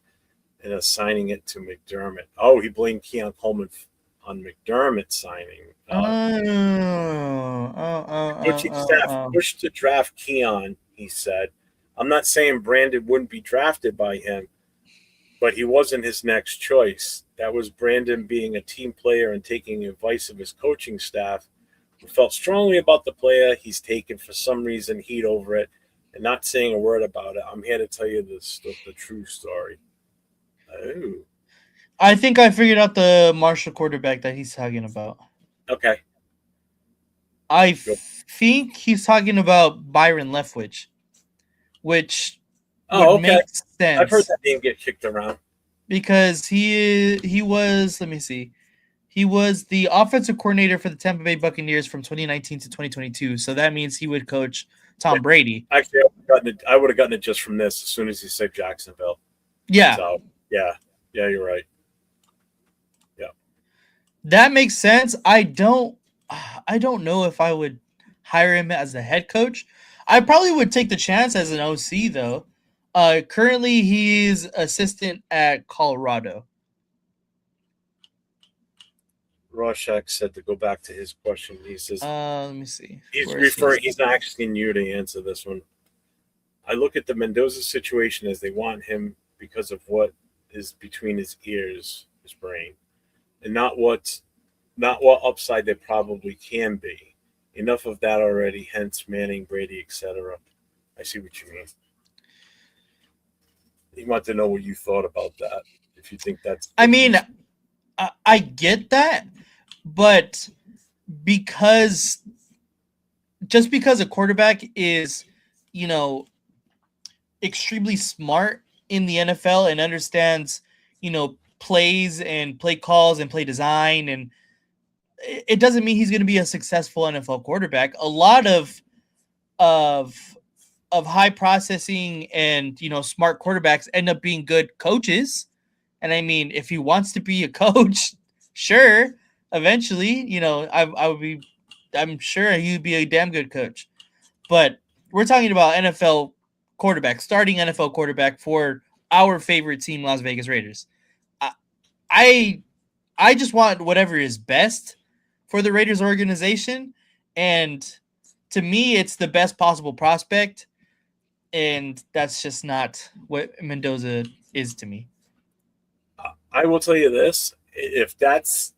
and assigning it to McDermott. Oh, he blamed Keon Coleman on McDermott signing. Coaching staff pushed to draft Keon, he said. I'm not saying Brandon wouldn't be drafted by him, but he wasn't his next choice. That was Brandon being a team player and taking advice of his coaching staff, who felt strongly about the player he's taken for some reason heat over it, and not saying a word about it. I'm here to tell you the true story. Oh. I think I figured out the Marshall quarterback that he's talking about. Okay. I think he's talking about Byron Leftwich, which would make sense. I've heard that name get kicked around. Because he was, let me see. He was the offensive coordinator for the Tampa Bay Buccaneers from 2019 to 2022. So that means he would coach Tom Brady. Actually, I would have gotten it just from this as soon as he said Jacksonville. Yeah. So, yeah, you're right. Yeah. That makes sense. I don't know if I would hire him as the head coach. I probably would take the chance as an OC, though. Currently, he's assistant at Colorado. Rorschach said to go back to his question. He says, let me see. He's not asking you to answer this one. I look at the Mendoza situation as they want him because of what is between his ears, his brain, and not what upside there probably can be. Enough of that already. Hence Manning, Brady, etc. I see what you mean. You want to know what you thought about that. If you think that's, I mean, I get that, but because just because a quarterback is, you know, extremely smart in the NFL and understands, plays and play calls and play design, and it doesn't mean he's going to be a successful NFL quarterback. A lot of of high processing and smart quarterbacks end up being good coaches. And I mean, if he wants to be a coach, sure, eventually, I'm sure he would be a damn good coach. But we're talking about NFL quarterback, starting NFL quarterback for our favorite team, Las Vegas Raiders. I I just want whatever is best for the Raiders organization, and to me, it's the best possible prospect, and that's just not what Mendoza is to me. I will tell you this: if that's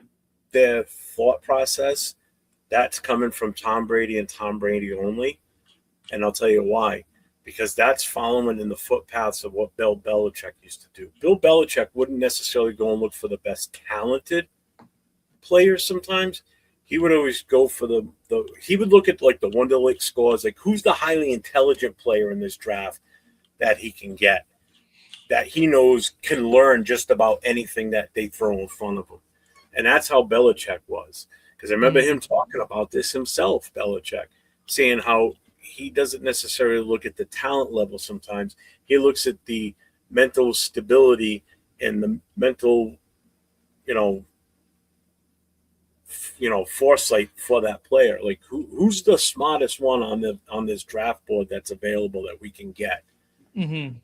their thought process, that's coming from Tom Brady and Tom Brady only. And I'll tell you why. Because that's following in the footpaths of what Bill Belichick used to do. Bill Belichick wouldn't necessarily go and look for the best talented players sometimes. He would always go for he would look at like the Wonderlic scores, like who's the highly intelligent player in this draft that he can get, that he knows can learn just about anything that they throw in front of him. And that's how Belichick was. Because I remember him talking about this himself, Belichick, saying how he doesn't necessarily look at the talent level sometimes. He looks at the mental stability and the mental, foresight for that player. Like who's the smartest one on this draft board that's available that we can get? Mm-hmm.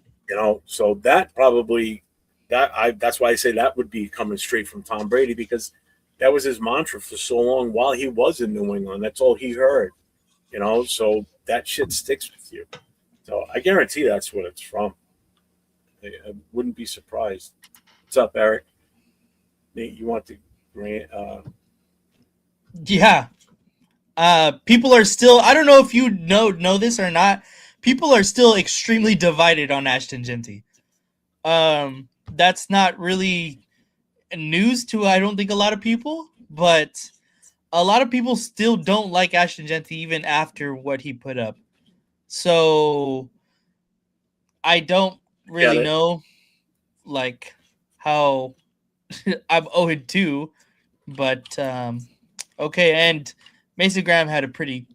So that probably that's why I say that would be coming straight from Tom Brady, because that was his mantra for so long while he was in New England. That's all he heard. So that shit sticks with you. So I guarantee that's what it's from. I wouldn't be surprised. What's up, Eric? Nate, you want to grant? Yeah. People are still, I don't know if you know this or not, people are still extremely divided on Ashton Genty. That's not really news to, I don't think, a lot of people, but a lot of people still don't like Ashton Genty even after what he put up. So I don't really know like how I'm 0-2, but okay. And Mason Graham had a pretty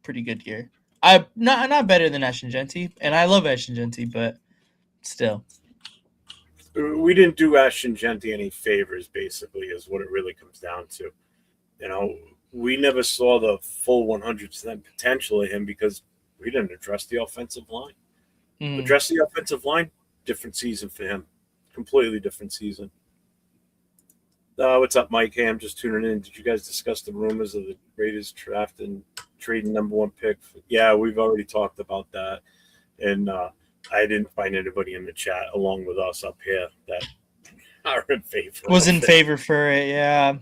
good year. I not better than Ashton Genty, and I love Ashton Genty, but still. We didn't do Ashton Genty any favors, basically, is what it really comes down to. We never saw the full 100% potential of him because we didn't address the offensive line. Address the offensive line, different season for him. Completely different season. What's up, Mike? Hey, I'm just tuning in. Did you guys discuss the rumors of the Raiders draft and trading number 1 pick? Yeah, we've already talked about that. And I didn't find anybody in the chat along with us up here that are in favor. Was in favor for it, yeah.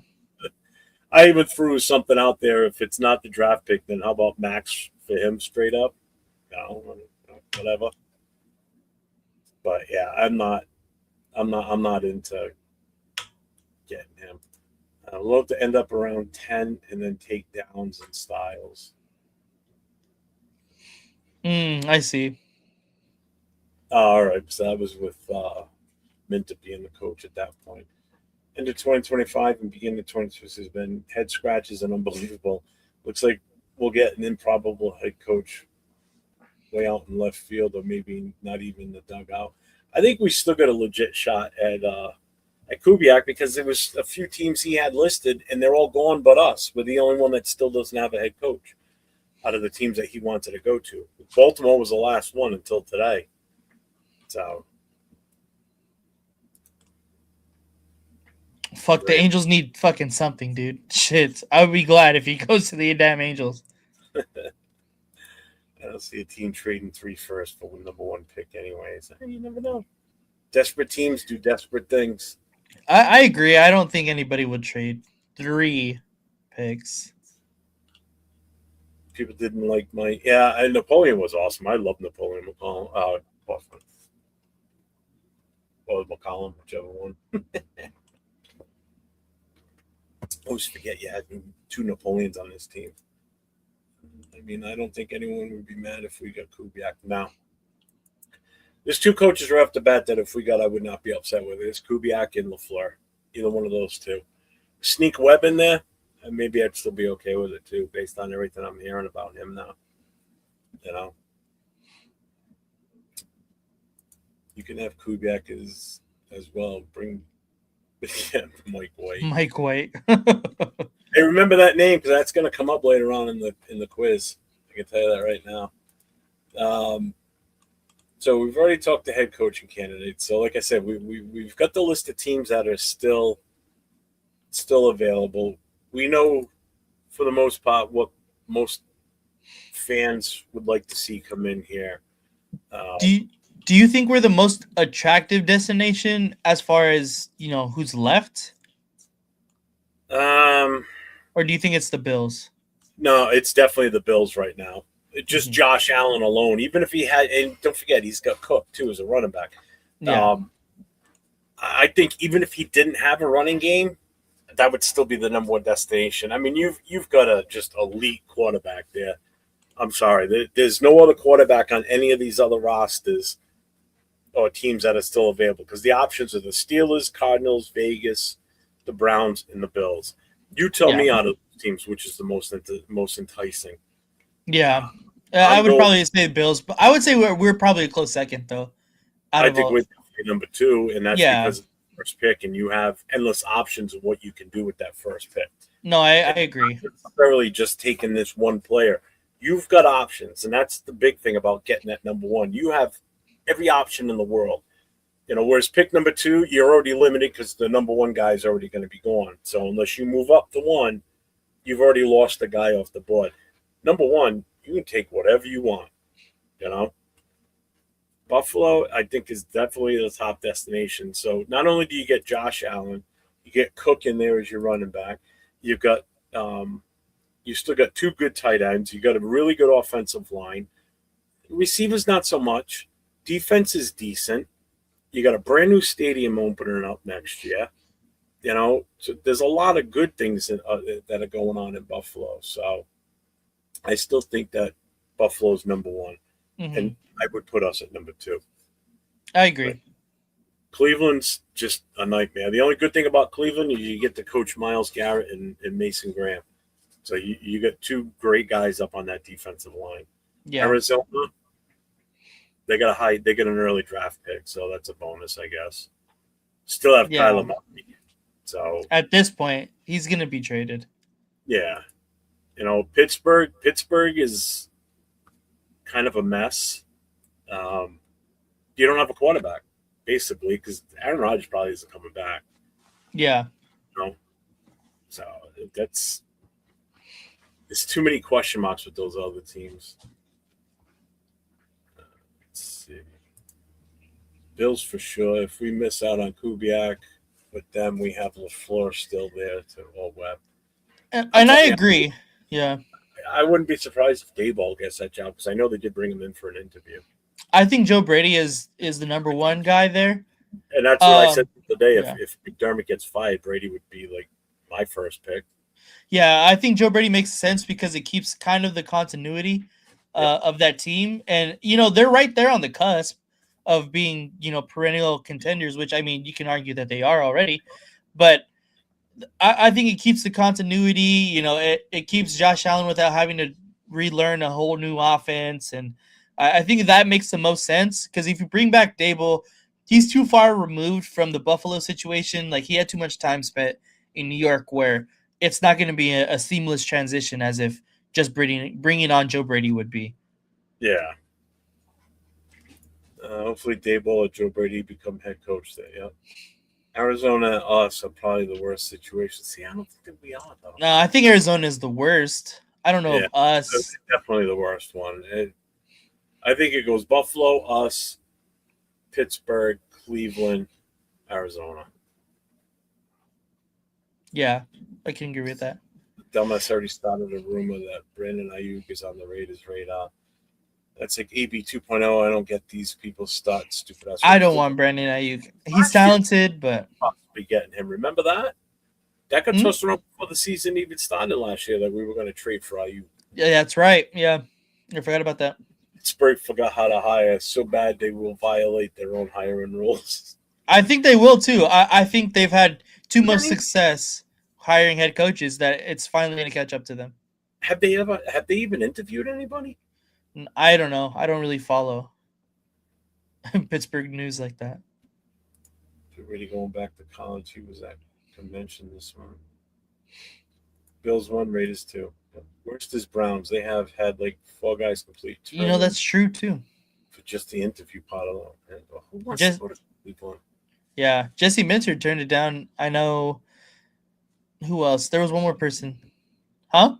I even threw something out there. If it's not the draft pick, then how about Max for him straight up? Whatever. But yeah, I'm not into getting him. I'd love to end up around 10 and then take Downs and Styles. I see. All right, so that was with Minta being the coach at that point. Into 2025 and beginning of 2026 has been head scratches and unbelievable. Looks like we'll get an improbable head coach way out in left field, or maybe not even the dugout. I think we still got a legit shot at Kubiak, because there was a few teams he had listed and they're all gone but us. We're the only one that still doesn't have a head coach out of the teams that he wanted to go to. Baltimore was the last one until today. So fuck, the Angels need fucking something, dude. Shit, I would be glad if he goes to the damn Angels. I don't see a team trading 3 first for the number 1 pick anyways. You never know. Desperate teams do desperate things. I agree. I don't think anybody would trade 3 picks. People didn't like my and Napoleon was awesome. I love Napoleon McCollum. Buffalo. Or McCollum, whichever one. I always forget you had 2 Napoleons on this team. I mean, I don't think anyone would be mad if we got Kubiak now. There's 2 coaches right off the bat that if we got, I would not be upset with it. It's Kubiak and LaFleur. Either one of those 2. Sneak Webb in there, and maybe I'd still be okay with it too, based on everything I'm hearing about him now. You know, you can have Kubiak as well. Bring Mike White. Mike White. Hey, remember that name because that's going to come up later on in the quiz. I can tell you that right now. So we've already talked to head coaching candidates. So like I said, we've got the list of teams that are still available. We know for the most part what most fans would like to see come in here. Do you think we're the most attractive destination as far as, who's left? Or do you think it's the Bills? No, it's definitely the Bills right now. Just Josh Allen alone, even if he had, and don't forget, he's got Cook too as a running back. Yeah. I think even if he didn't have a running game, that would still be the number 1 destination. I mean, you've got a just elite quarterback there. I'm sorry, there's no other quarterback on any of these other rosters or teams that are still available because the options are the Steelers, Cardinals, Vegas, the Browns, and the Bills. You tell me out of those teams which is the most enticing. Yeah, I would probably say the Bills, but I would say we're probably a close second though. I think we're number 2, and that's because of the first pick, and you have endless options of what you can do with that first pick. No, I agree. Not necessarily just taking this one player. You've got options, and that's the big thing about getting that number 1. You have every option in the world. Whereas pick number 2, you're already limited because the number 1 guy is already going to be gone. So unless you move up to 1, you've already lost the guy off the board. Number 1, you can take whatever you want. Buffalo, I think, is definitely the top destination. So not only do you get Josh Allen, you get Cook in there as your running back. You've got you still got 2 good tight ends. You got a really good offensive line. Receivers, not so much. Defense is decent. You got a brand new stadium opening up next year. So there's a lot of good things that are going on in Buffalo. So I still think that Buffalo's number 1, and I would put us at number 2. I agree. But Cleveland's just a nightmare. The only good thing about Cleveland is you get to coach Myles Garrett and Mason Graham. So you got 2 great guys up on that defensive line. Yeah. Arizona, they got an early draft pick, so that's a bonus, I guess. Still have Kyler Murray. So at this point, he's going to be traded. Yeah. Pittsburgh is kind of a mess. You don't have a quarterback, basically, because Aaron Rodgers probably isn't coming back. Yeah. So there's too many question marks with those other teams. Let's see. Bills for sure. If we miss out on Kubiak, with them, we have LaFleur still there or Webb. And I agree. Yeah. I wouldn't be surprised if Daboll gets that job because I know they did bring him in for an interview. I think Joe Brady is the number 1 guy there. And that's what I said the day. Yeah. If McDermott gets fired, Brady would be like my first pick. Yeah, I think Joe Brady makes sense because it keeps kind of the continuity of that team. And, they're right there on the cusp of being, perennial contenders, which, I mean, you can argue that they are already. But I think it keeps the continuity. It keeps Josh Allen without having to relearn a whole new offense. And I think that makes the most sense because if you bring back Daboll, he's too far removed from the Buffalo situation. Like, he had too much time spent in New York where it's not going to be a seamless transition as if just bringing on Joe Brady would be. Yeah. Hopefully Daboll or Joe Brady become head coach there. Yeah. Arizona and us are probably the worst situation. See, I don't think that we are, though. No, I think Arizona is the worst. I don't know if us. That's definitely the worst one. I think it goes Buffalo, us, Pittsburgh, Cleveland, Arizona. Yeah, I can agree with that. Dumbass already started a rumor that Brandon Ayuk is on the Raiders' radar. That's like AB 2.0. I don't get these people start stupid ass. I don't want Brandon Ayuk. He's talented, but Be getting him. Remember that? That got Hmm? tossed around before the season even started last year that we were going to trade for Ayuk. yeah, that's right. Yeah, I forgot about that. Pittsburgh forgot how to hire so bad they will violate their own hiring rules. I think they will too. I think they've had too much Really? success hiring head coaches that it's finally going to catch up to them. Have they even interviewed anybody? I don't know. I don't really follow Pittsburgh news like that. If you're really going back to college, he was at convention this month. Bills 1, Raiders 2. Worst is Browns. They have had like 4 guys complete. You know, that's true too. for just the interview part alone. And who wants Just- to go to Cleveland? Yeah, Jesse Minter turned it down. I know. Who else? There was one more person. Huh?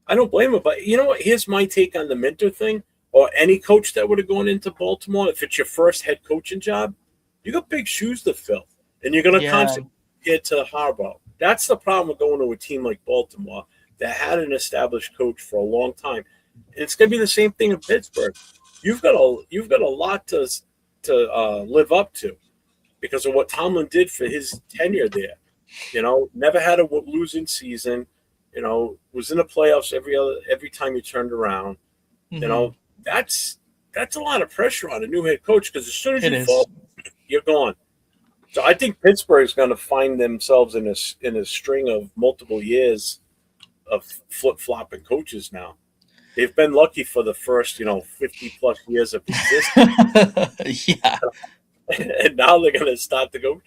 I don't blame him, but you know what? Here's my take on the Minter thing, or any coach that would have gone into Baltimore. If it's your first head coaching job, you got big shoes to fill, and you're going to Yeah. constantly get to Harbaugh. That's the problem with going to a team like Baltimore that had an established coach for a long time, and it's going to be the same thing in Pittsburgh. You've got a lot to live up to because of what Tomlin did for his tenure there. You know, never had a losing season. You know, was in the playoffs every time you turned around. Mhm. You know, that's a lot of pressure on a new head coach because as soon as It you is. fall, you're gone. So I think Pittsburgh is going to find themselves in a string of multiple years of flip flopping coaches now. They've been lucky for the first 50 plus years of existence, yeah. and now they're going to start to go.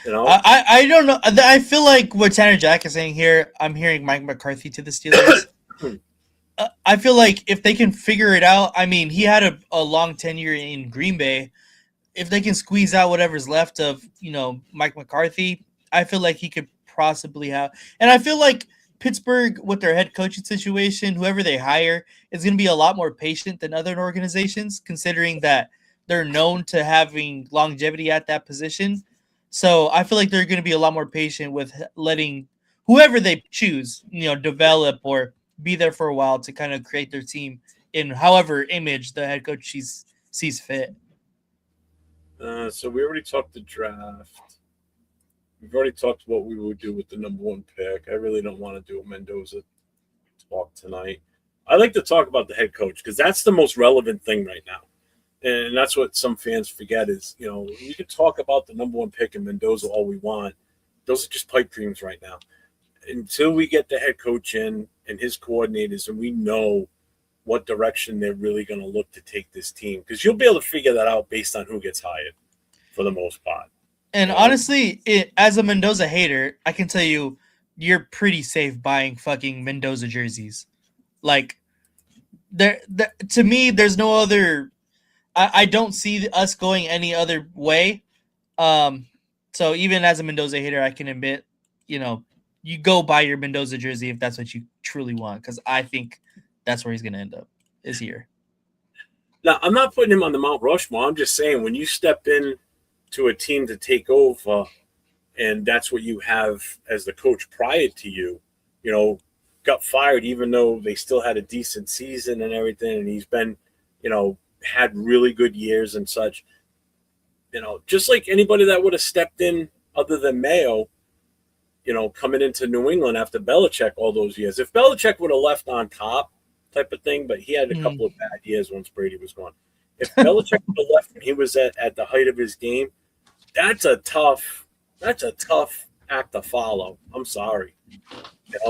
You know, I don't know. I feel like what Tanner Jack is saying here, I'm hearing Mike McCarthy to the Steelers. I feel like if they can figure it out, I mean, he had a long tenure in Green Bay. If they can squeeze out whatever's left of, Mike McCarthy, I feel like he could possibly have. And I feel like Pittsburgh, with their head coaching situation, whoever they hire, is going to be a lot more patient than other organizations, considering that they're known to having longevity at that position. So I feel like they're going to be a lot more patient with letting whoever they choose, develop or be there for a while to kind of create their team in however image the head coach sees fit. So we already talked the draft. We've already talked what we would do with the number 1 pick. I really don't want to do a Mendoza talk tonight. I like to talk about the head coach because that's the most relevant thing right now. And that's what some fans forget is, we can talk about the number 1 pick in Mendoza all we want. Those are just pipe dreams right now. Until we get the head coach in and his coordinators and we know what direction they're really going to look to take this team. Because you'll be able to figure that out based on who gets hired for the most part. And honestly, as a Mendoza hater, I can tell you, you're pretty safe buying fucking Mendoza jerseys. Like, to me, there's no other. I don't see us going any other way. So even as a Mendoza hater, I can admit, you go buy your Mendoza jersey if that's what you truly want, because I think that's where he's going to end up is here. Now, I'm not putting him on the Mount Rushmore. I'm just saying when you step in to a team to take over, and that's what you have as the coach prior to you, got fired even though they still had a decent season and everything, and he's been, had really good years and such. Just like anybody that would have stepped in other than Mayo, coming into New England after Belichick all those years. If Belichick would have left on top type of thing, but he had a couple of bad years once Brady was gone. If Belichick would have left when he was at the height of his game, that's a tough act to follow. I'm sorry.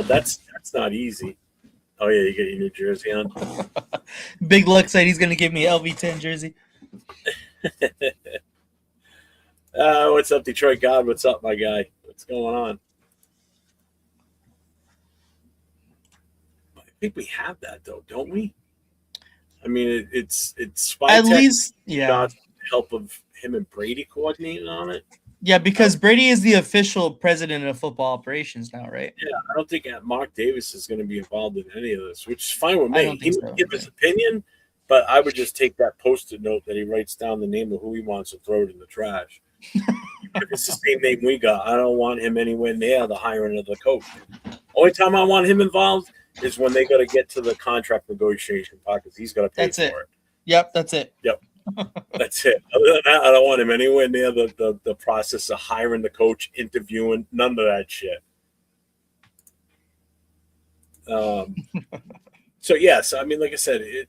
That's not easy. Oh, yeah, you get your New Jersey on. Big Luck said he's going to give me an LV10 jersey. What's up, Detroit God? What's up, my guy? What's going on? I think we have that, though, don't we? I mean, it's Spy At Tech, least, yeah. God's help of him and Brady coordinating on it. Yeah, because Brady is the official president of football operations now, right? Yeah, I don't think Mark Davis is going to be involved in any of this, which is fine with I me. don't He think may so, give his opinion, But I would just take that post-it note that he writes down the name of who he wants to throw it in the trash. If it's the same name we got, I don't want him anywhere near the hiring of the coach. Only time I want him involved is when they got to get to the contract negotiation part because he's got to pay That's for it. it. Yep, that's it. That's it. Other than that, I don't want him anywhere near the process of hiring the coach, interviewing, none of that shit. So yes, I mean, like I said,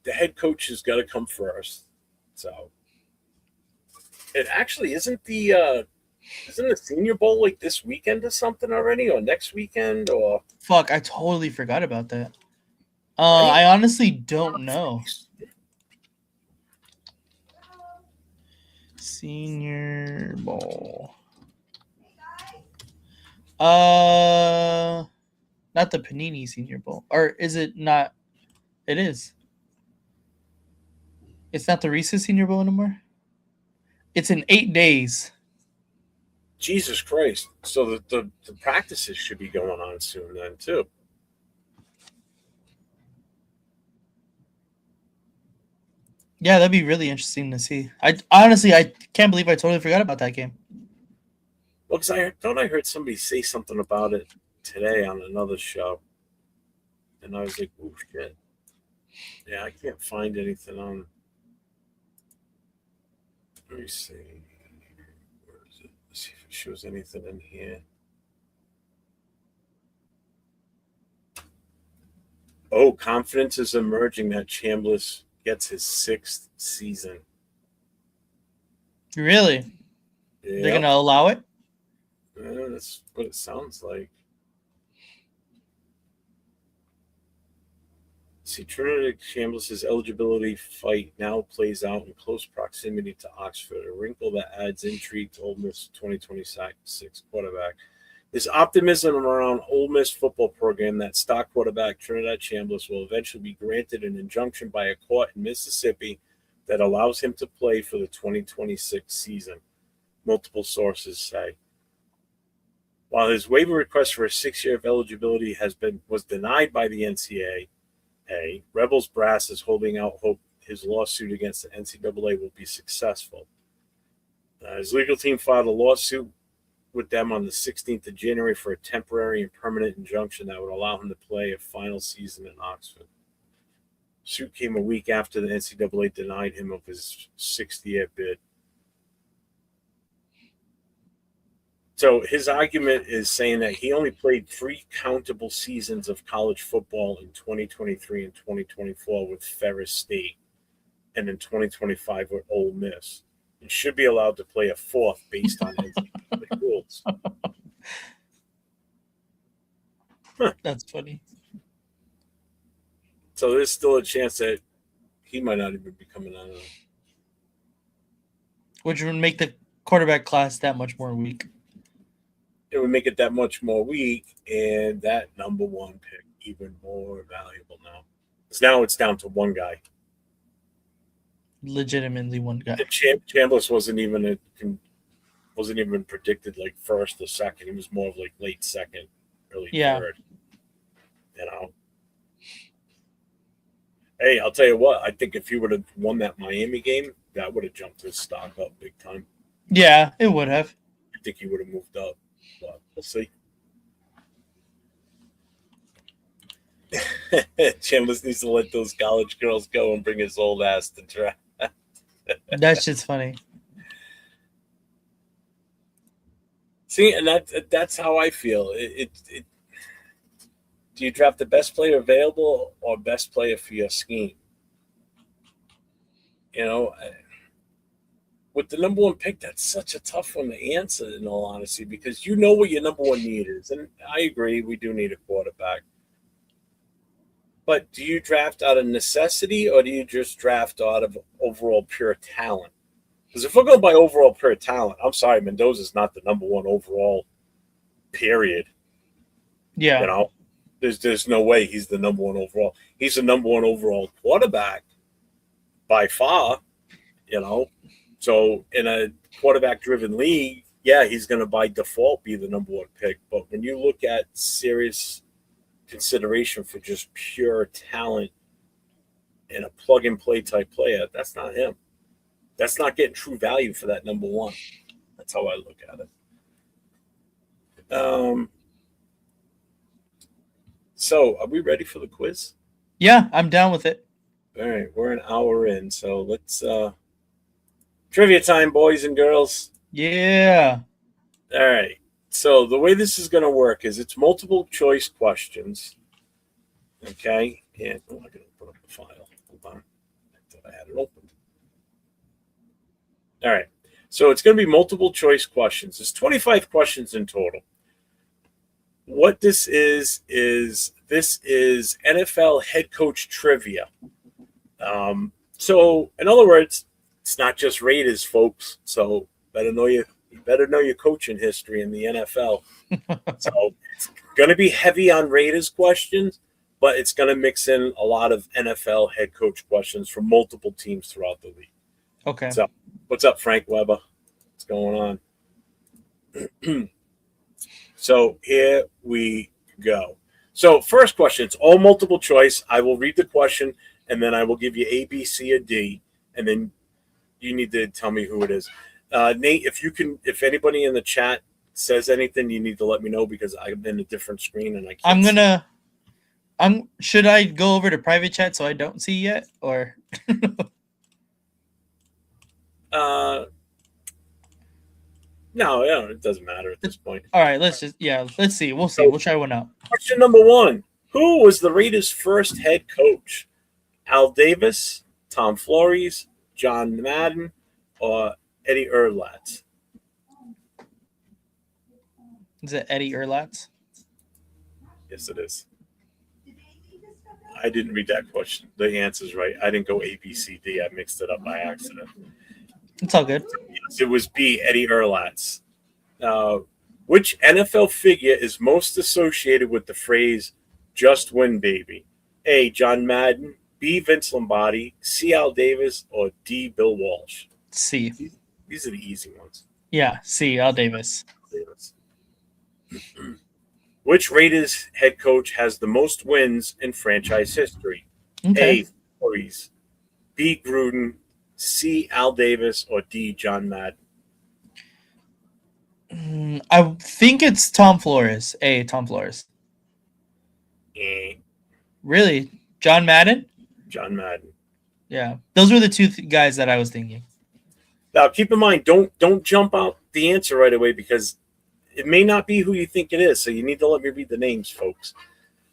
the head coach has got to come first. So it actually isn't the Senior Bowl like this weekend or something already, or next weekend, or Fuck, I totally forgot about that. I honestly don't know. Senior Bowl. Not the Panini Senior Bowl. Or is it not? It is. It's not the Reese's Senior Bowl anymore? It's in 8 days. Jesus Christ! So the practices should be going on soon then too. Yeah, that'd be really interesting to see. I can't believe I totally forgot about that game. Well, because I heard somebody say something about it today on another show, and I was like, "Oh shit!" Yeah, I can't find anything on. Let me see. Where is it? Let's see if it shows anything in here. Oh, confidence is emerging that Chambliss gets his 6th season. Really? Yeah, They're gonna allow it? that's what it sounds like. See, Trinidad Chambliss' eligibility fight now plays out in close proximity to Oxford, a wrinkle that adds intrigue to Ole Miss 2026 quarterback. There's optimism around Ole Miss football program that star quarterback Trinidad Chambliss will eventually be granted an injunction by a court in Mississippi that allows him to play for the 2026 season, multiple sources say. While his waiver request for a 6-year of eligibility was denied by the NCAA, Rebels brass is holding out hope his lawsuit against the NCAA will be successful. His legal team filed a lawsuit with them on the 16th of January for a temporary and permanent injunction that would allow him to play a final season in Oxford. Suit came a week after the NCAA denied him of his 6th-year bid. So his argument is saying that he only played 3 countable seasons of college football in 2023 and 2024 with Ferris State and in 2025 with Ole Miss, and should be allowed to play a 4th based on NCAA rules. That's funny. So there's still a chance that he might not even be coming out of it. Which would make the quarterback class that much more weak. It would make it that much more weak, and that number 1 pick even more valuable now. Because now it's down to one guy. Legitimately one guy. Chambliss wasn't even predicted like 1st or 2nd. He was more of like late 2nd, early 3rd. You know. Hey, I'll tell you what. I think if he would have won that Miami game, that would have jumped his stock up big time. Yeah, it would have. I think he would have moved up. But we'll see. Chambliss needs to let those college girls go and bring his old ass to draft. That shit's funny. See, and that's how I feel. Do you draft the best player available or best player for your scheme? You know, with the number 1 pick, that's such a tough one to answer, in all honesty, because you know what your number 1 need is. And I agree, we do need a quarterback. But do you draft out of necessity or do you just draft out of overall pure talent? Because if we're going by overall pure talent, I'm sorry, Mendoza's not the number 1 overall, period. Yeah. You know, there's no way he's the number 1 overall. He's the number 1 overall quarterback by far, you know. So in a quarterback-driven league, yeah, he's going to by default be the number 1 pick. But when you look at serious consideration for just pure talent and a plug and play type player, that's not him. That's not getting true value for that number one. That's how I look at it. So are we ready for the quiz? Yeah, I'm down with it. All right, we're an hour in, so let's trivia time, boys and girls. Yeah. All right. So the way this is going to work is it's multiple choice questions. Okay, and I'm going to put up the file. Hold on, I thought I had it open. All right. So it's going to be multiple choice questions. There's 25 questions in total. What this is NFL head coach trivia. So in other words, it's not just Raiders, folks. So you better know your coaching history in the NFL. So it's going to be heavy on Raiders questions, but it's going to mix in a lot of NFL head coach questions from multiple teams throughout the league. Okay. So what's up, Frank Weber? What's going on? So here we go. So first question, it's all multiple choice. I will read the question, and then I will give you A, B, C, or D, and then you need to tell me who it is. Nate, if anybody in the chat says anything, you need to let me know because I'm in a different screen and I can't. Should I go over to private chat so I don't see yet, or? No, it doesn't matter at this point. All right, let's see. We'll see. We'll try one out. Question number 1. Who was the Raiders' first head coach? Al Davis, Tom Flores, John Madden, or Eddie Erlatz? Is it Eddie Erlatz? Yes, it is. I didn't read that question. The answer's right. I didn't go A, B, C, D. I mixed it up by accident. It's all good. Yes, it was B, Eddie Erlatz. Which NFL figure is most associated with the phrase "just win, baby"? A, John Madden, B, Vince Lombardi, C, Al Davis, or D, Bill Walsh? C. These are the easy ones. Yeah, C, Al Davis. Which Raiders head coach has the most wins in franchise history? Okay. A, Flores, B, Gruden, C, Al Davis, or D, John Madden? I think it's Tom Flores. A, Tom Flores. Really? John Madden? John Madden. Yeah. Those were the two guys that I was thinking. Now, keep in mind, don't jump out the answer right away because it may not be who you think it is. So you need to let me read the names, folks.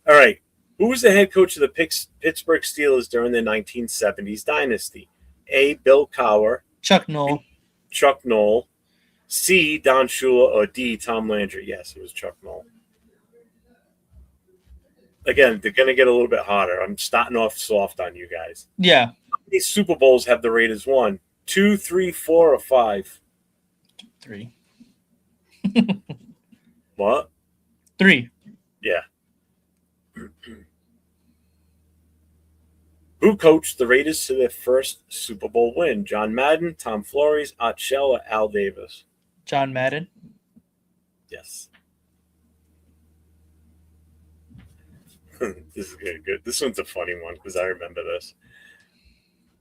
All right. Who was the head coach of the Pittsburgh Steelers during the 1970s dynasty? A, Bill Cowher. Chuck Noll. Chuck Noll. C, Don Shula, or D, Tom Landry? Yes, it was Chuck Noll. Again, they're going to get a little bit harder. I'm starting off soft on you guys. Yeah. How many Super Bowls have the Raiders won? 2, 3, 4, or 5? 3. What? 3. Yeah. Who coached the Raiders to their first Super Bowl win? John Madden, Tom Flores, Art Shell, or Al Davis? John Madden. Yes. This is good. This one's a funny one because I remember this.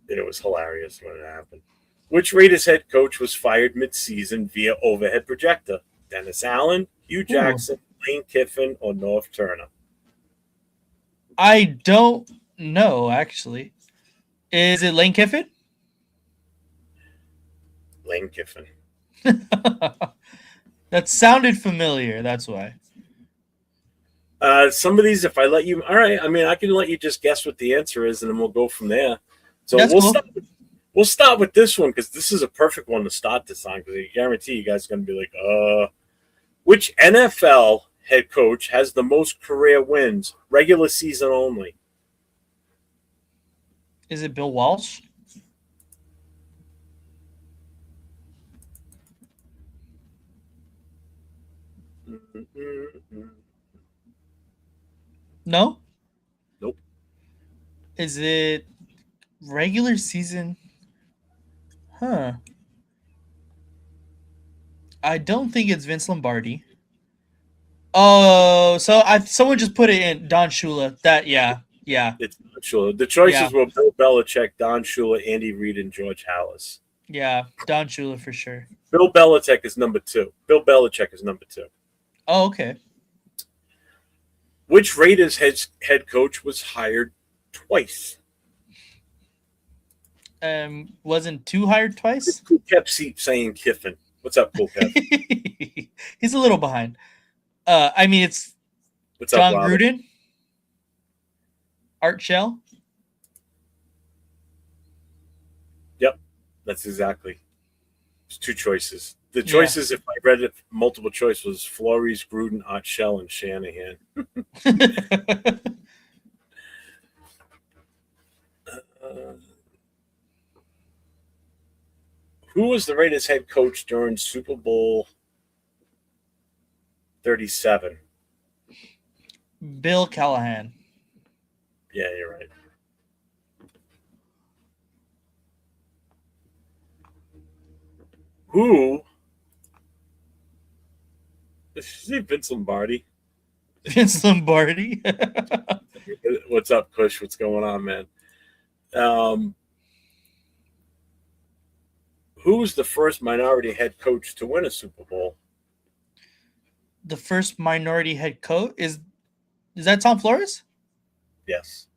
And it was hilarious when it happened. Which Raiders head coach was fired mid-season via overhead projector? Dennis Allen, Hugh Jackson, Lane Kiffin, or Norv Turner? I don't know, actually. Is it Lane Kiffin? Lane Kiffin. That sounded familiar. That's why. Some of these, if I let you, all right. I mean, I can let you just guess what the answer is, and then we'll go from there. So That's cool. We'll start with this one because this is a perfect one to start this on because I guarantee you guys are going to be like, which NFL head coach has the most career wins, regular season only? Is it Bill Walsh? No? Nope. Is it regular season? Huh. I don't think it's Vince Lombardi. Oh, so someone just put it in Don Shula. Yeah. It's Don Shula. The choices were Bill Belichick, Don Shula, Andy Reid, and George Halas. Yeah. Don Shula for sure. Bill Belichick is number 2. Bill Belichick is number 2. Oh, okay. Which Raiders head coach was hired twice? Wasn't 2 hired twice? Who kept saying Kiffin? What's up, Cool Kev? He's a little behind. I mean, it's What's John up, Robert? Gruden, Art Shell. Yep, that's exactly. There's 2 choices. The choices, if I read it, multiple choice was Flores, Gruden, Art Shell, and Shanahan. Who was the Raiders head coach during Super Bowl 37? Bill Callahan. Yeah, you're right. Who? Is it Vince Lombardi? Vince Lombardi. What's up, Kush? What's going on, man? Who was the first minority head coach to win a Super Bowl? The first minority head coach is that Tom Flores? Yes.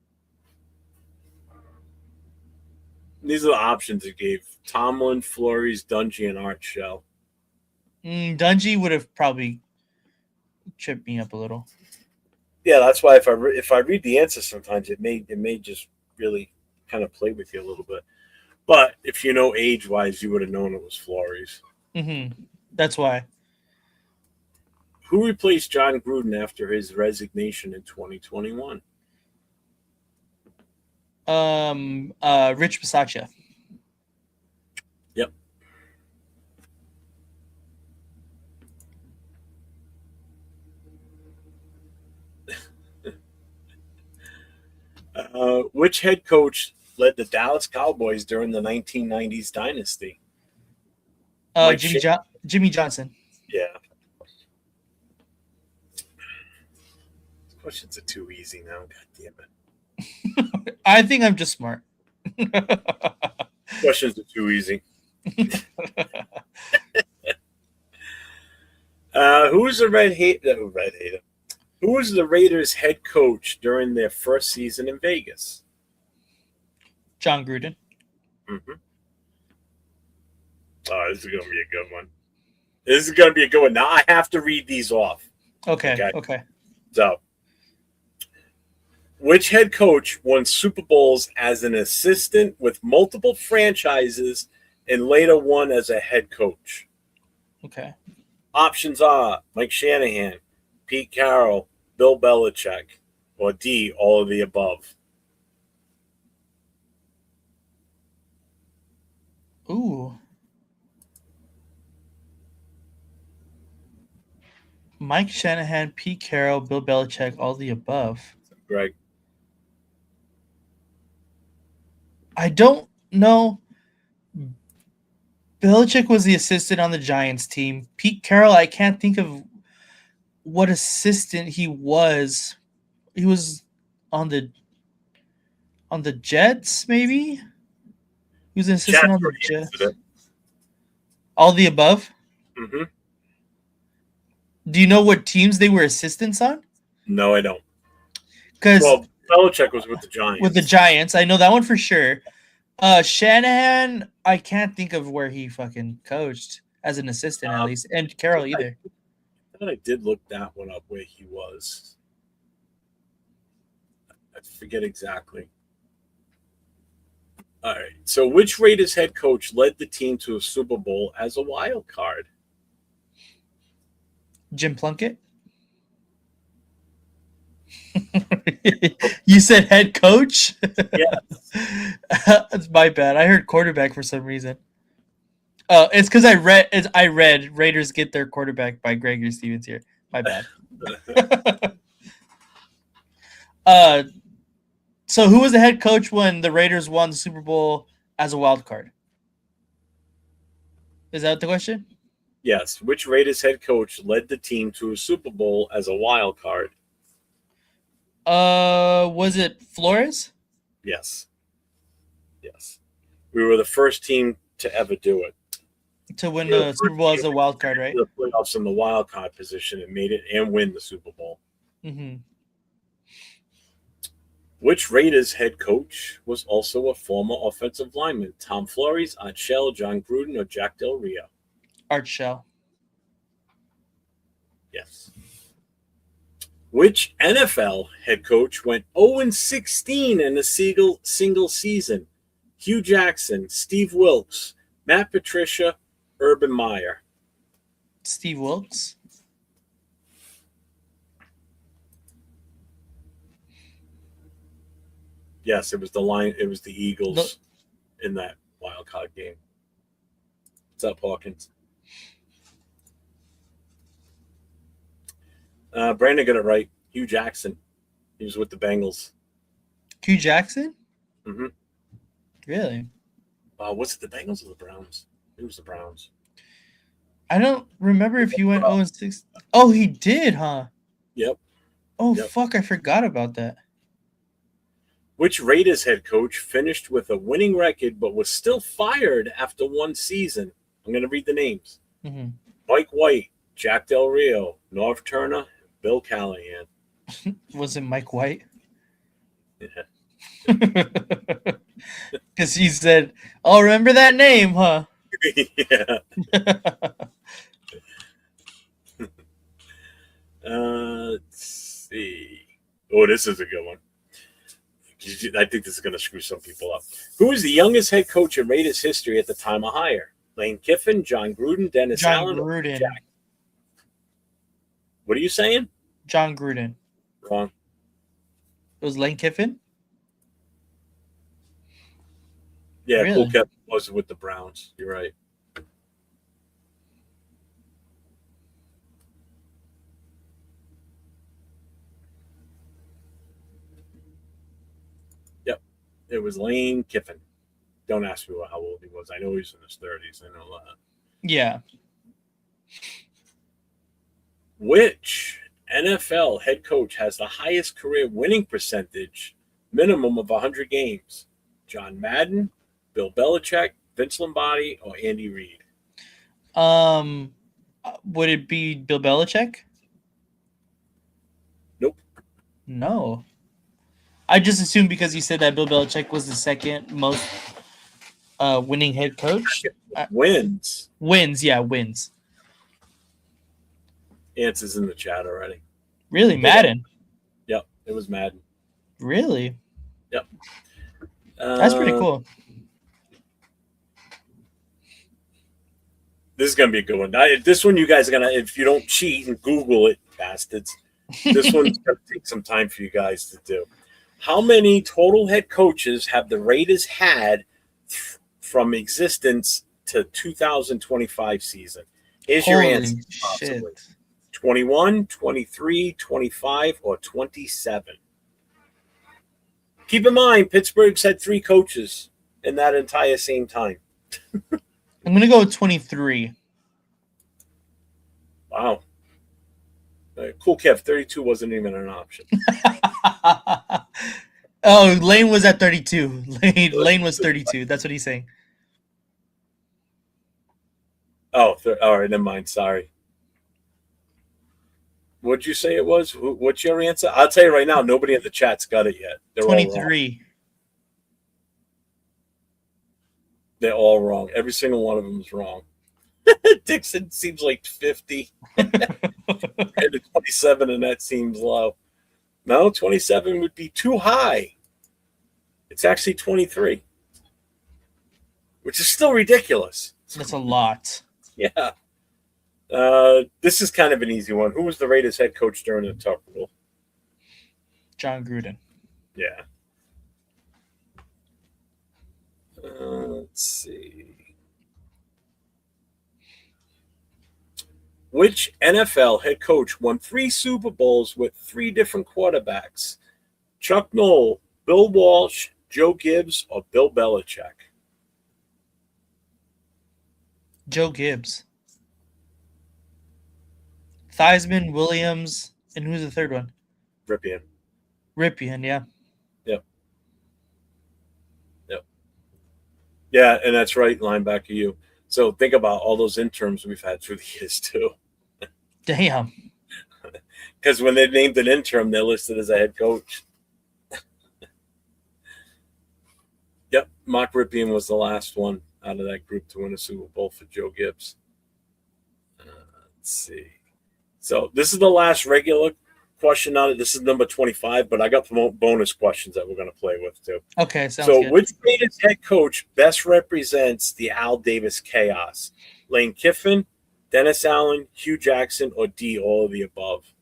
These are the options it gave: Tomlin, Flores, Dungy, and Art Shell. Dungy would have probably tripped me up a little. Yeah, that's why if I read the answer, sometimes it may just really kind of play with you a little bit. But if you know age-wise, you would have known it was Flores. Mm-hmm. That's why. Who replaced John Gruden after his resignation in 2021? Rich Bisaccia. Yep. Which head coach led the Dallas Cowboys during the 1990s dynasty? Jimmy Johnson. Yeah. These questions are too easy now. God damn it. I think I'm just smart. Questions are too easy. Who was the Red Hater? Who was the Raiders head coach during their first season in Vegas? John Gruden. Mm-hmm. Oh, this is going to be a good one. This is going to be a good one. Now I have to read these off. Okay. So, which head coach won Super Bowls as an assistant with multiple franchises and later won as a head coach? Okay. Options are Mike Shanahan, Pete Carroll, Bill Belichick, or D, all of the above. Ooh. Mike Shanahan, Pete Carroll, Bill Belichick, all the above. Greg. I don't know. Belichick was the assistant on the Giants team. Pete Carroll, I can't think of what assistant he was. He was on the Jets, maybe? He was an assistant on the Jets. All the above? Mm-hmm. Do you know what teams they were assistants on? No, I don't. Because Belichick was with the Giants. With the Giants, I know that one for sure. Shanahan, I can't think of where he fucking coached as an assistant at least, and Carroll either. I thought I did look that one up where he was. I forget exactly. All right. So, which Raiders head coach led the team to a Super Bowl as a wild card? Jim Plunkett. You said head coach? Yes. That's my bad. I heard quarterback for some reason. Oh, it's because I read Raiders get their quarterback by Gregory Stevens here. My bad. So who was the head coach when the Raiders won the Super Bowl as a wild card? Is that the question? Yes. Which Raiders head coach led the team to a Super Bowl as a wild card? Was it Flores Yes. Yes. We were the first team to ever do it. to win We were the Super Bowl as a wild card, right? The playoffs in the wild card position and made it and win the Super Bowl. Mm-hmm. Which Raiders head coach was also a former offensive lineman? Tom Flores, Art Shell, John Gruden, or Jack Del Rio? Art Shell. Yes. Which NFL head coach went 0-16 in a single season? Hugh Jackson, Steve Wilkes, Matt Patricia, Urban Meyer. Steve Wilkes. Yes, it was the Eagles in that wild card game. What's up, Hawkins? Brandon got it right. Hugh Jackson. He was with the Bengals. Hugh Jackson? Mm-hmm. Really? Was it the Bengals or the Browns? It was the Browns. I don't remember if he went 0-6. Oh, he did, huh? Yep. Oh, Yep. fuck. I forgot about that. Which Raiders head coach finished with a winning record but was still fired after one season? I'm going to read the names. Mm-hmm. Mike White, Jack Del Rio, Norv Turner, Bill Callahan. Was it Mike White? Yeah. Because he said, "Oh, remember that name, huh?" Yeah. Let's see. Oh, this is a good one. I think this is going to screw some people up. Who is the youngest head coach in Raiders history at the time of hire? Lane Kiffin, John Gruden, Dennis John Allen, or Gruden. Jack? What are you saying? John Gruden. Wrong. It was Lane Kiffin? Yeah, Really? Cool Kiffin was with the Browns. You're right. Yep, it was Lane Kiffin. Don't ask me how old he was. I know he's in his 30s. I know that. Yeah. Which NFL head coach has the highest career winning percentage, minimum of 100 games? John Madden, Bill Belichick, Vince Lombardi, or Andy Reid? Would it be Bill Belichick? Nope. No. I just assumed because you said that Bill Belichick was the second most winning head coach. Wins. Wins, yeah, wins. Answers in the chat already. Really, Madden? Yep, it was Madden. Really? Yep. That's pretty cool. This is going to be a good one. This one you guys are going to, if you don't cheat and Google it, bastards, this one's going to take some time for you guys to do. How many total head coaches have the Raiders had from existence to 2025 season? Here's your Holy answer. shit. 21, 23, 25, or 27. Keep in mind, Pittsburgh's had 3 coaches in that entire same time. I'm going to go with 23. Wow. Cool, Kev. 32 wasn't even an option. Oh, Lane was at 32. Lane was 32. That's what he's saying. Oh, all right. Never mind. Sorry. What'd you say it was? What's your answer? I'll tell you right now, nobody in the chat's got it yet. They're 23. They're all wrong. Every single one of them is wrong. Dixon seems like 50. And 27, and that seems low. No, 27 would be too high. It's actually 23, which is still ridiculous. That's a lot. Yeah. This is kind of an easy one. Who was the Raiders head coach during the Tuck rule? John Gruden. Yeah. Let's see. Which NFL head coach won 3 Super Bowls with 3 different quarterbacks? Chuck Noll, Bill Walsh, Joe Gibbs, or Bill Belichick? Joe Gibbs. Theismann, Williams, and who's the third one? Ripien. Ripien, yeah. Yeah, and that's right, linebacker you. So think about all those interims we've had through the years too. Damn. Because when they named an interim, they're listed as a head coach. Yep, Mark Ripien was the last one out of that group to win a Super Bowl for Joe Gibbs. Let's see. So this is the last regular question on it. This is number 25, but I got bonus questions that we're going to play with too. Okay, sounds So good. which Raiders head coach best represents the Al Davis chaos? Lane Kiffin, Dennis Allen, Hugh Jackson, or D, all of the above?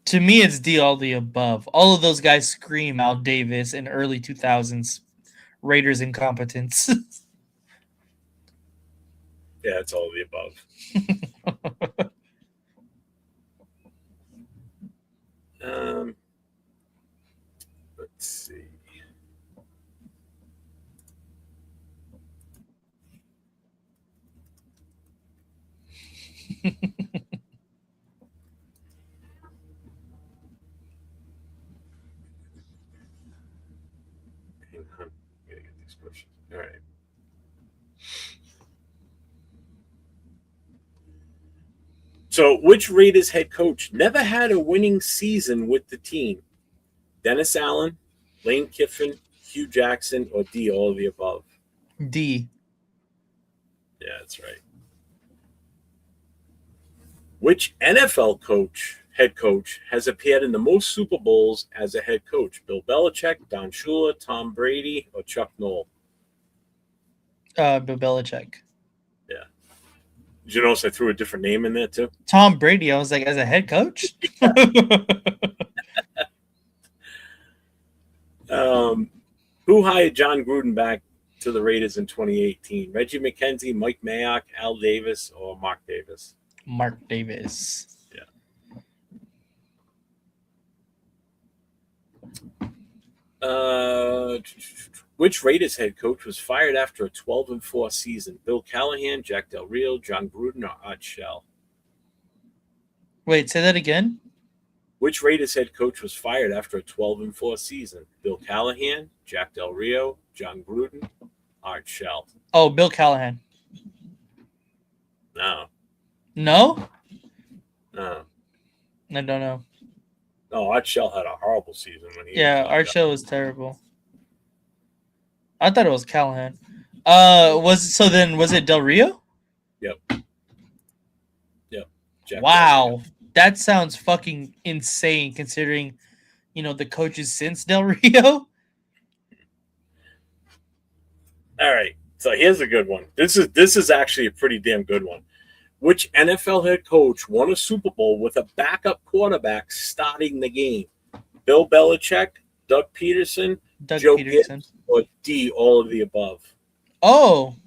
To me, it's D, all the above. All of those guys scream Al Davis in early 2000s Raiders incompetence. Yeah, it's all of the above. Let's see. Hang on. I gotta get these questions. All right. So, which Raiders head coach never had a winning season with the team? Dennis Allen, Lane Kiffin, Hugh Jackson, or D, all of the above? D. Yeah, that's right. Which NFL head coach, has appeared in the most Super Bowls as a head coach? Bill Belichick, Don Shula, Tom Brady, or Chuck Noll? Bill Belichick. Yeah. Did you notice I threw a different name in there too? Tom Brady. I was like, as a head coach? Who hired John Gruden back to the Raiders in 2018? Reggie McKenzie, Mike Mayock, Al Davis, or Mark Davis? Mark Davis. Which Raiders head coach was fired after a 12-4 season? Bill Callahan, Jack Del Rio, John Gruden, or Art Shell? Wait, say that again? Which Raiders head coach was fired after a 12-4 season? Bill Callahan, Jack Del Rio, John Gruden, Art Shell? Oh, Bill Callahan. No. No? No. I don't know. No, Art Shell had a horrible season when he. Yeah, our show was terrible. I thought it was Callahan. Was it Del Rio? Yep. Jack Wow, that sounds fucking insane considering, the coaches since Del Rio. All right, so here's a good one. This is actually a pretty damn good one. Which NFL head coach won a Super Bowl with a backup quarterback starting the game? Bill Belichick, Doug Peterson, Joe Peterson, Gibbs, or D, all of the above? Oh.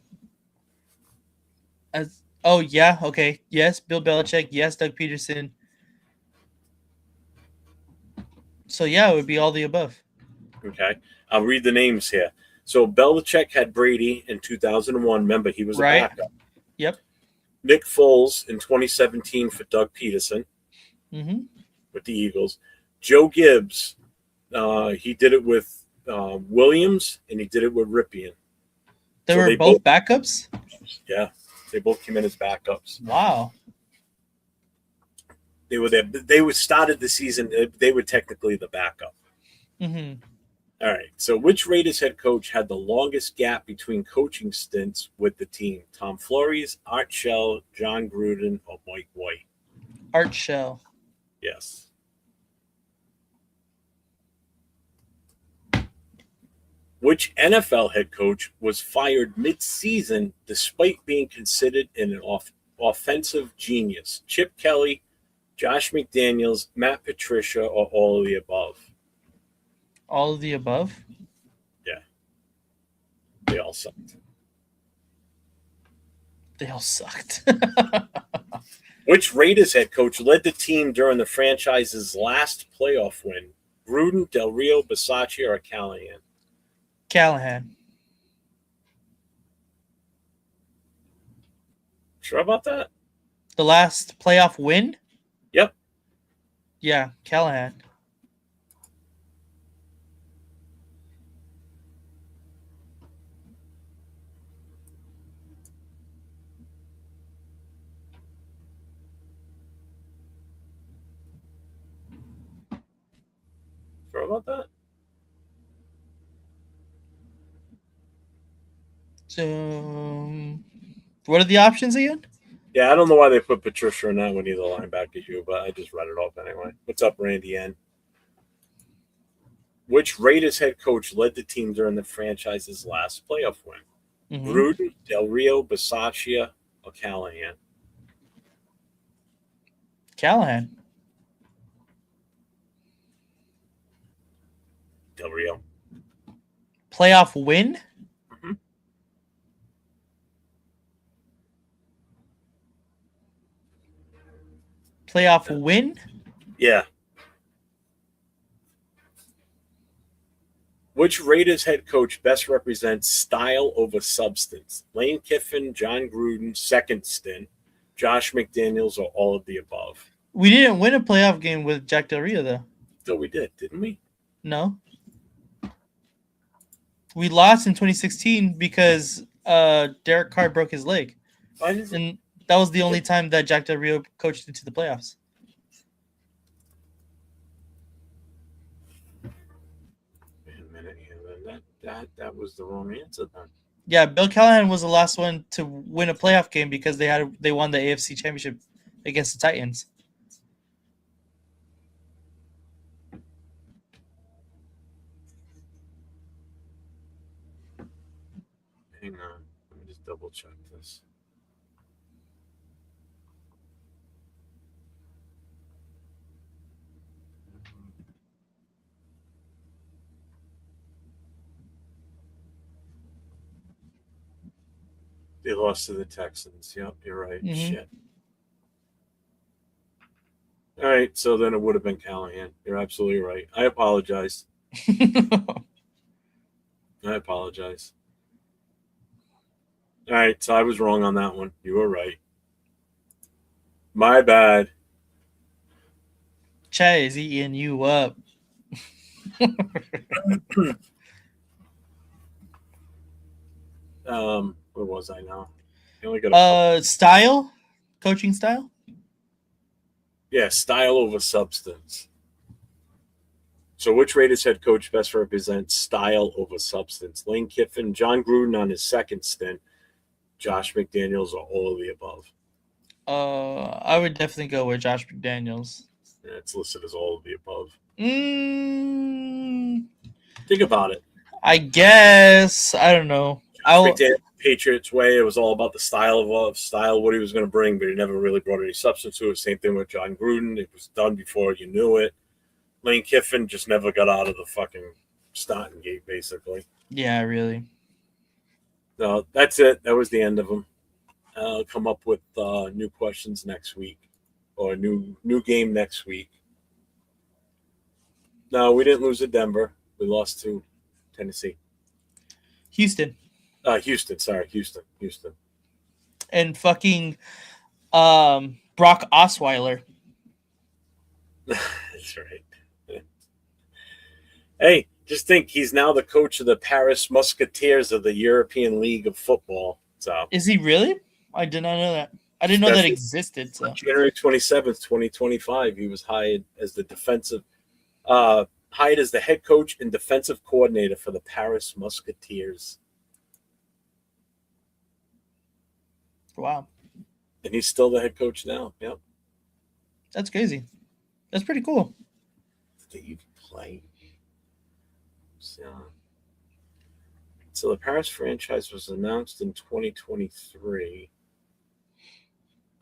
Yeah, okay. Yes, Bill Belichick. Yes, Doug Peterson. So, yeah, it would be all the above. Okay, I'll read the names here. So Belichick had Brady in 2001. Remember, he was a Right. backup. Yep. Nick Foles in 2017 for Doug Peterson with the Eagles. Joe Gibbs, he did it with Williams, and he did it with Ripien. They So were they both backups? Yeah, they both came in as backups. Wow. They were there. They started the season. They were technically the backup. Mm-hmm. All right. So, which Raiders head coach had the longest gap between coaching stints with the team? Tom Flores, Art Shell, John Gruden, or Mike White? Art Shell. Yes. Which NFL head coach was fired mid-season despite being considered an offensive genius? Chip Kelly, Josh McDaniels, Matt Patricia, or all of the above? All of the above? Yeah. They all sucked. They all sucked. Which Raiders head coach led the team during the franchise's last playoff win? Gruden, Del Rio, Bisaccia, or Callahan? Callahan. Sure about that? The last playoff win? Yep. Yeah, Callahan. about that? So, what are the options again? Yeah, I don't know why they put Patricia in that when he's a linebacker, you, but I just read it off anyway. What's up, Randy N? Which Raiders head coach led the team during the franchise's last playoff win? Mhm. Gruden, Del Rio, Bisaccia, or Callahan? Callahan. Del Rio. Playoff win? Mhm. Playoff win? Yeah. Which Raiders head coach best represents style over substance? Lane Kiffin, John Gruden, second stint, Josh McDaniels, or all of the above? We didn't win a playoff game with Jack Del Rio, though. So we did, didn't we? No. We lost in 2016 because Derek Carr broke his leg. Why does it? And that was the only time that Jack Del Rio coached into the playoffs. Wait a minute here. Then that was the wrong answer then. Yeah, Bill Callahan was the last one to win a playoff game because they won the AFC Championship against the Titans. Hang on. Let me just double check this. They lost to the Texans. Yep, you're right. Mhm. Shit. All right, so then it would have been Callahan. You're absolutely right. I apologize. I apologize. All right, so I was wrong on that one. You were right. My bad. Chad is eating you up. Where was I now? I only got a Style? Coaching style? yeah, style over substance. So which Raiders head coach best represents style over substance? Lane Kiffin, John Gruden on his second stint, Josh McDaniels, or all of the above? I would definitely go with Josh McDaniels. Yeah, it's listed as all of the above. Mm, Think about it. I guess. I don't know. McDaniels, Patriots way, it was all about the style what he was going to bring, but he never really brought any substance to it. Same thing with John Gruden. It was done before you knew it. Lane Kiffin just never got out of the fucking starting gate, basically. Yeah, really. No, that's it. That was the end of them. I'll come up with new questions next week, or new game next week. No, we didn't lose to Denver. We lost to Tennessee. Houston. Houston. Sorry, Houston. And fucking Brock Osweiler. That's right. Hey, just think he's now the coach of the Paris Musketeers of the European League of Football. So Is he really? I did not know that. I didn't know that That's- existed. So January 27th, 2025, he was hired as the head coach and defensive coordinator for the Paris Musketeers. wow, And he's still the head coach now. Yep. that's crazy. That's pretty cool. Did he play? So the Paris franchise was announced in 2023.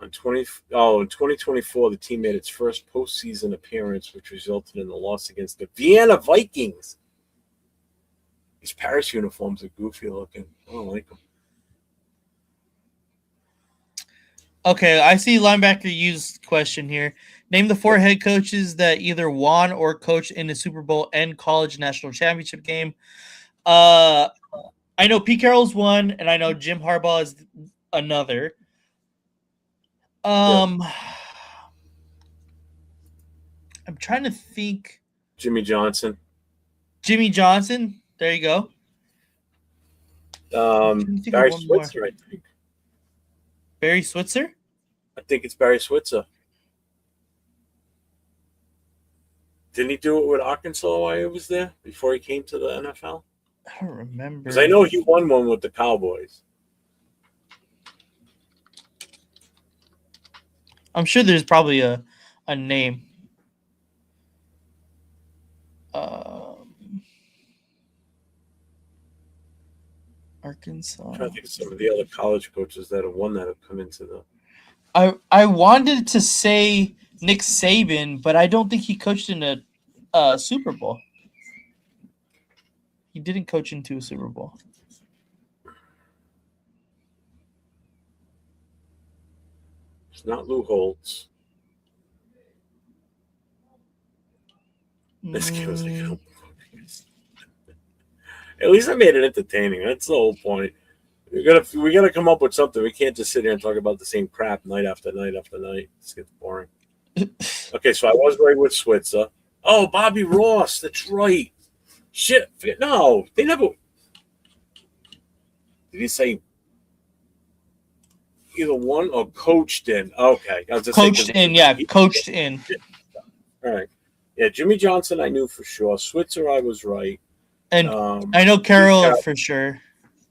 In 2024, the team made its first postseason appearance, which resulted in the loss against the Vienna Vikings. These Paris uniforms are goofy looking. I don't like them. Okay, I see linebacker used question here. Name the 4 head coaches that either won or coached in the Super Bowl and college national championship game. I know Pete Carroll's one, and I know Jim Harbaugh is another. I'm trying to think. Jimmy Johnson. Jimmy Johnson. There you go. trying to think of Barry one more. Switzer, I think. Barry Switzer? I think it's Barry Switzer. Didn't he do it with Arkansas while he was there before he came to the NFL? I don't remember. Because I know he won one with the Cowboys. I'm sure there's probably a name. Arkansas. I'm trying to think of some of the other college coaches that have won that have come into the. I wanted to say Nick Saban, but I don't think he coached in a Super Bowl. He didn't coach into a Super Bowl. It's not Lou Holtz. This game was like, oh, at least I made it entertaining. That's the whole point. We gotta come up with something. We can't just sit here and talk about the same crap night after night after night. It gets boring. Okay, so I was right with Switzer. Oh, Bobby Ross. That's right. Shit. No, they never. Did he say either one or coached in? Okay, I was just coached in. Yeah, coached in. All right. Yeah, Jimmy Johnson, I knew for sure. Switzer, I was right. And I know Carroll for sure.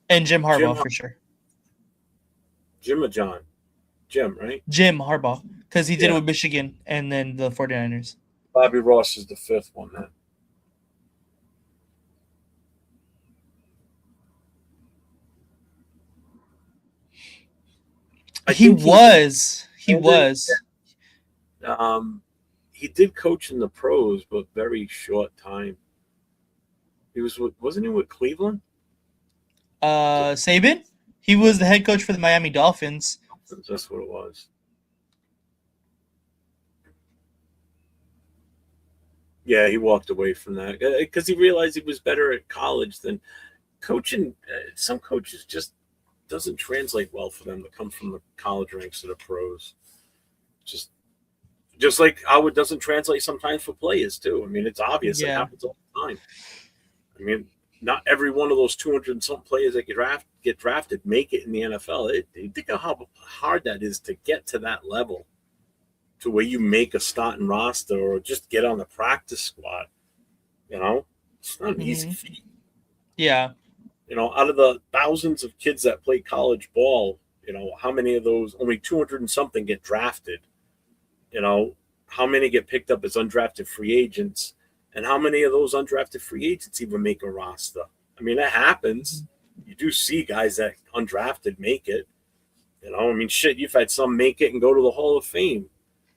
And Jim Harbaugh for sure. Jim or John? Jim, right? Jim Harbaugh. Because he did it with Michigan and then the 49ers. Bobby Ross is the fifth one then. He was. He did coach in the pros, but very short time. Wasn't he with Cleveland? Saban? He was the head coach for the Miami Dolphins. That's what it was. Yeah, he walked away from that because he realized he was better at college than coaching. Some coaches just doesn't translate well for them to come from the college ranks to the pros. Just like how it doesn't translate sometimes for players too. I mean, it's obvious. It happens all the time. I mean, not every one of those 200 and some players that get drafted make it in the NFL. You think of how hard that is to get to that level, to where you make a starting roster or just get on the practice squad. You know, it's not an easy feat. Yeah. You know, out of the thousands of kids that play college ball, you know, how many of those, only 200 and something get drafted? You know, how many get picked up as undrafted free agents? And how many of those undrafted free agents even make a roster? I mean, that happens. You do see guys that undrafted make it. You know, I mean, shit, you've had some make it and go to the Hall of Fame.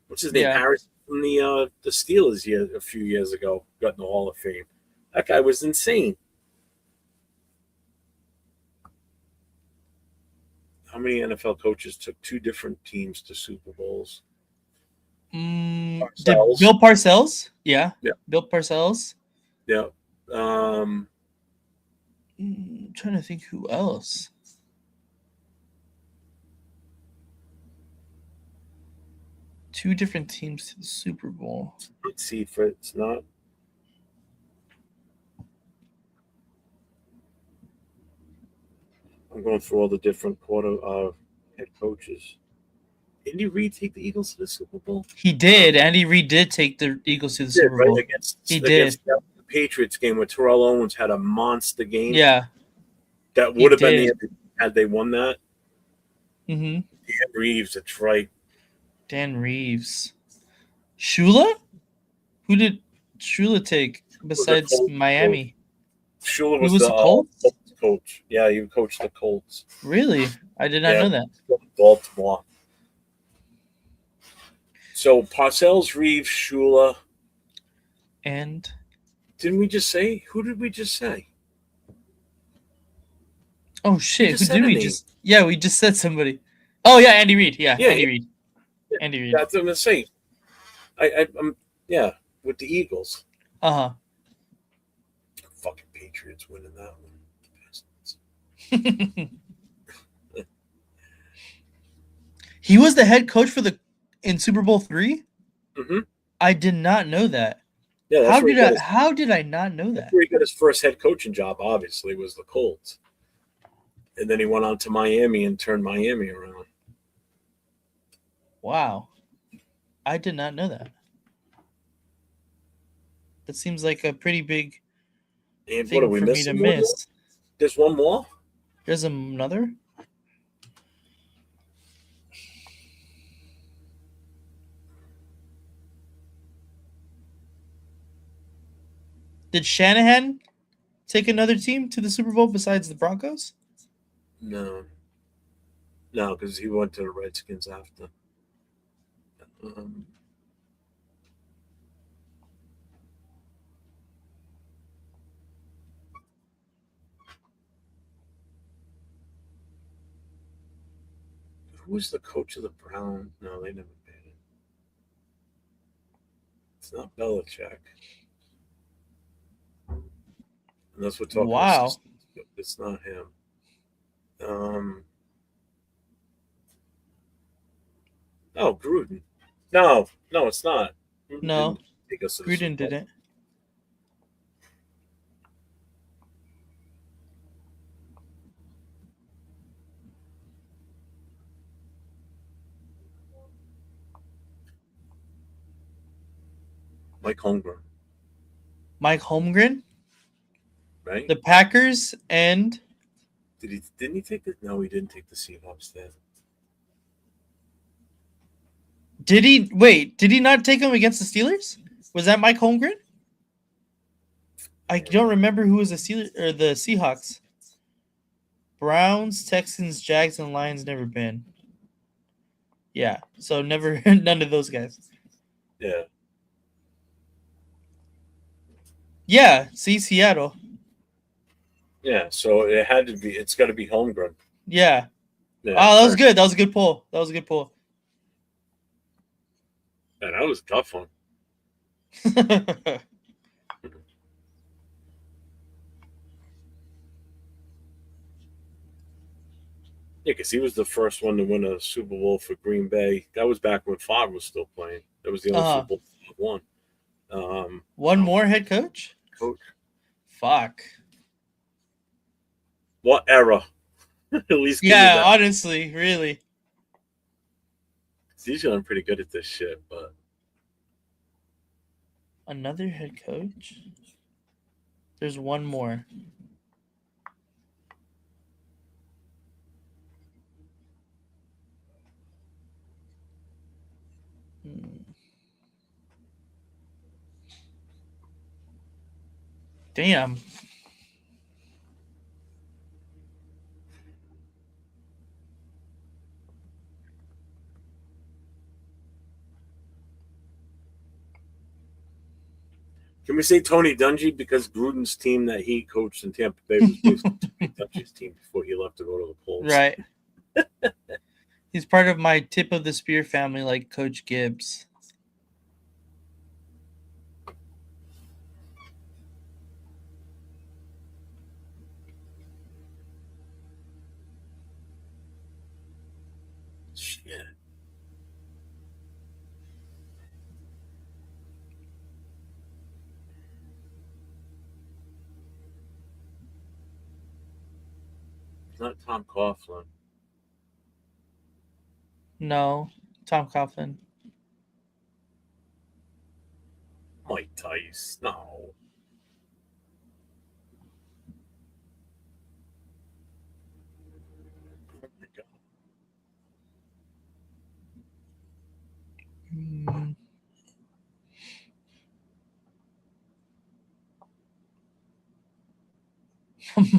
What's his name? Harris from the Steelers a few years ago got in the Hall of Fame. That guy was insane. How many NFL coaches took two different teams to Super Bowls? Bill Parcells? Yeah. Bill Parcells? Yeah. I'm trying to think who else. Two different teams to the Super Bowl. Let's see if it's not. I'm going through all the different head coaches. Didn't Andy Reid take the Eagles to the Super Bowl? He did. Andy Reid did take the Eagles to the Super Bowl. Against the Patriots game where Terrell Owens had a monster game. Yeah. That would have been had they won that. Mm-hmm. Dan Reeves, that's right. Dan Reeves. Shula? Who did Shula take besides Miami? Shula was the Colts coach. Yeah, he coached the Colts. Really? I did not know that. Baltimore. So Parcells, Reeves, Shula, and didn't we just say? Who did we just say? Oh shit! Who did we just? Yeah, we just said somebody. Oh yeah, Andy Reid. Yeah, Andy Reid. Andy Reid. That's what I'm saying. I'm with the Eagles. Fucking Patriots winning that one. He was the head coach in Super Bowl III? Mm-hmm. I did not know that. Yeah, how did I not know that? That's where he got his first head coaching job, obviously, was the Colts. And then he went on to Miami and turned Miami around. Wow. I did not know that. That seems like a pretty big And what thing are we for me to missing? One more? miss. There's one more. There's another. Did Shanahan take another team to the Super Bowl besides the Broncos? No, because he went to the Redskins after. Who was the coach of the Browns? No, they never paid it. It's not Belichick. Unless we're talking. Wow. It's not him. Oh, Gruden. No, it's not. Gruden No, didn't take us to the Super Gruden Bowl. didn't. Mike Holmgren, Mike Holmgren, right? the Packers, and Didn't he take the? No, he didn't take the Seahawks then. did he? Wait, did he not take him against the Steelers? Was that Mike Holmgren? I don't remember who was the Steelers or the Seahawks. Browns, Texans, Jags, and Lions never been. Yeah, so never none of those guys. Yeah. Yeah, see Seattle. Yeah, so it had to be. It's got to be Holmgren. Yeah. Yeah, Oh, that was good. That was a good pull. That was a good pull. Man, that was a tough one. Yeah, because he was the first one to win a Super Bowl for Green Bay. That was back when Favre was still playing. That was the only Super Bowl he won. One more head coach? Coach. Fuck. What era? At least give me Yeah, that. honestly, really. Usually I'm pretty good at this shit, but Another head coach? There's one more. Damn. can we say Tony Dungy because Gruden's team that he coached in Tampa Bay was basically Tony Dungy's team before he left to go to the Colts. Right. He's part of my tip of the spear family, like Coach Gibbs. Shit. It's not Tom Coughlin. No, Tom Coughlin. Mike Tice. No. Oh my God.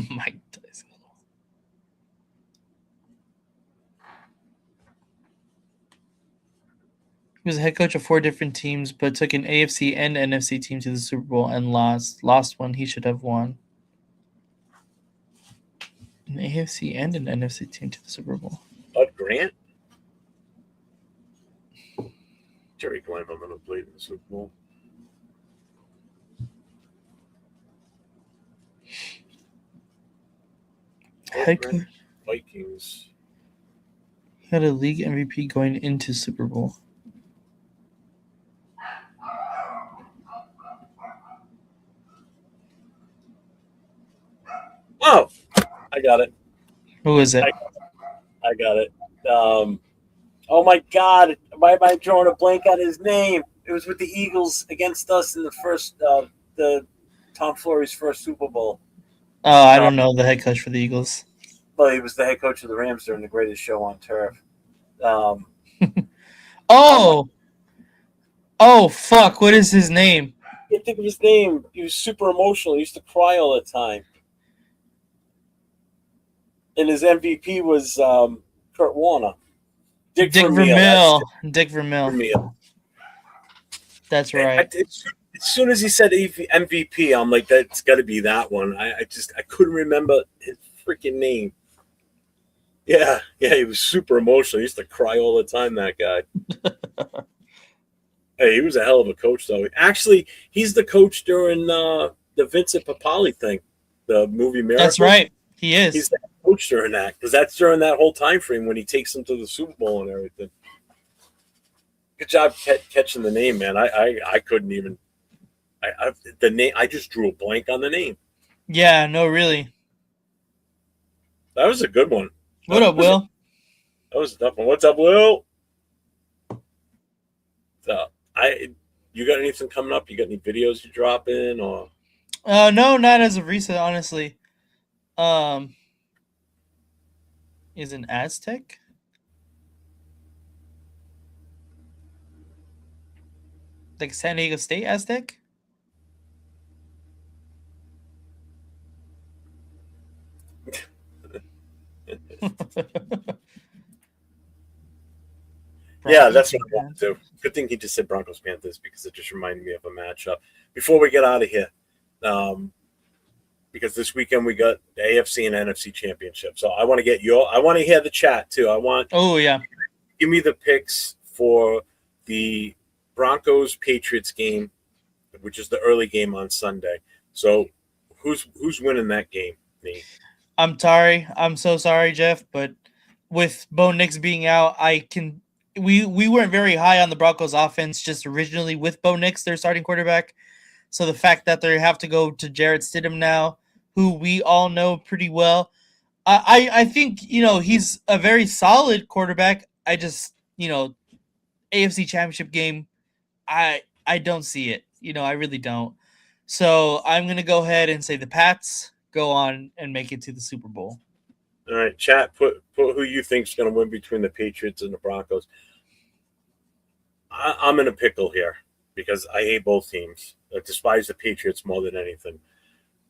Mike Tyson. He was a head coach of 4 different teams, but took an AFC and NFC team to the Super Bowl and lost. Lost one he should have won. An AFC and an NFC team to the Super Bowl. Bud Grant? Jerry Gleiberman played in the Super Bowl. Head coach. Vikings. He had a league MVP going into Super Bowl. Oh, I got it. Who is it? I got it. Oh my God! Why am I drawing a blank on his name? It was with the Eagles against us in the first the Tom Flores' first Super Bowl. I don't know the head coach for the Eagles. Well, he was the head coach of the Rams during the greatest show on turf. Oh fuck! What is his name? I can't think of his name. He was super emotional. He used to cry all the time. And his MVP was Kurt Warner. Dick Vermeil. Vermeil. Dick Vermeil. Vermeil. That's right. As soon as he said MVP, I'm like, that's got to be that one. I couldn't remember his freaking name. Yeah, he was super emotional. He used to cry all the time, that guy. Hey, he was a hell of a coach, though. Actually, he's the coach during the Vincent Papali thing, the movie Miracle. That's right. He is. He's the coach during that, because that's during that whole time frame when he takes them to the Super Bowl and everything. Good job catching the name, man. I couldn't even. The name. I just drew a blank on the name. Yeah, no, really. That was a good one. What up, Will? That was a tough one. What's up, Will? So, you got anything coming up? You got any videos you dropping or? No, not as of recent, honestly. Is an Aztec? Like San Diego State Aztec? Yeah, that's what I want to do. Good thing he just said Broncos Panthers because it just reminded me of a matchup. Before we get out of here, because this weekend we got the AFC and NFC championship. So I want to get I want to hear the chat too. Oh yeah. Give me the picks for the Broncos Patriots game, which is the early game on Sunday. So who's winning that game, Nate? I'm sorry. I'm so sorry, Jeff, but with Bo Nix being out, we weren't very high on the Broncos offense just originally with Bo Nix, their starting quarterback. So the fact that they have to go to Jarrett Stidham now, who we all know pretty well, I think, he's a very solid quarterback. I just, AFC Championship game, I don't see it. I really don't. So I'm going to go ahead and say the Pats go on and make it to the Super Bowl. All right, chat, put who you think is going to win between the Patriots and the Broncos. I'm in a pickle here because I hate both teams. I despise the Patriots more than anything.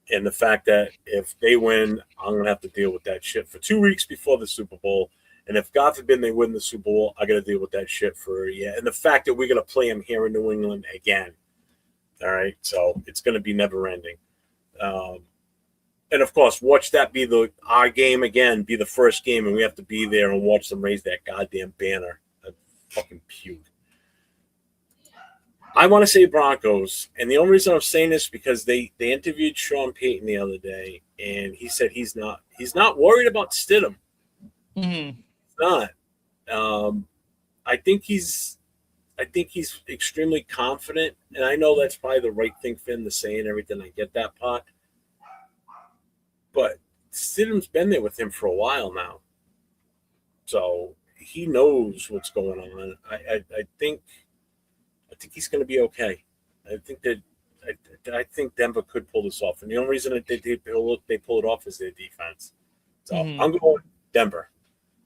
And the fact that if they win, I'm going to have to deal with that shit for 2 weeks before the Super Bowl. And if, God forbid, they win the Super Bowl, I got to deal with that shit for a year. And the fact that we're going to play them here in New England again. All right, so it's going to be never-ending. And, of course, watch that be our game again, be the first game, and we have to be there and watch them raise that goddamn banner. I fucking puke. I want to say Broncos, and the only reason I'm saying this is because they interviewed Sean Payton the other day, and he said he's not worried about Stidham. Mm-hmm. He's not. I think he's extremely confident, and I know that's probably the right thing for him to say and everything. I get that part. But Stidham's been there with him for a while now. So he knows what's going on. I think he's going to be okay. I think Denver could pull this off. And the only reason that they pull it off is their defense. So I'm going Denver.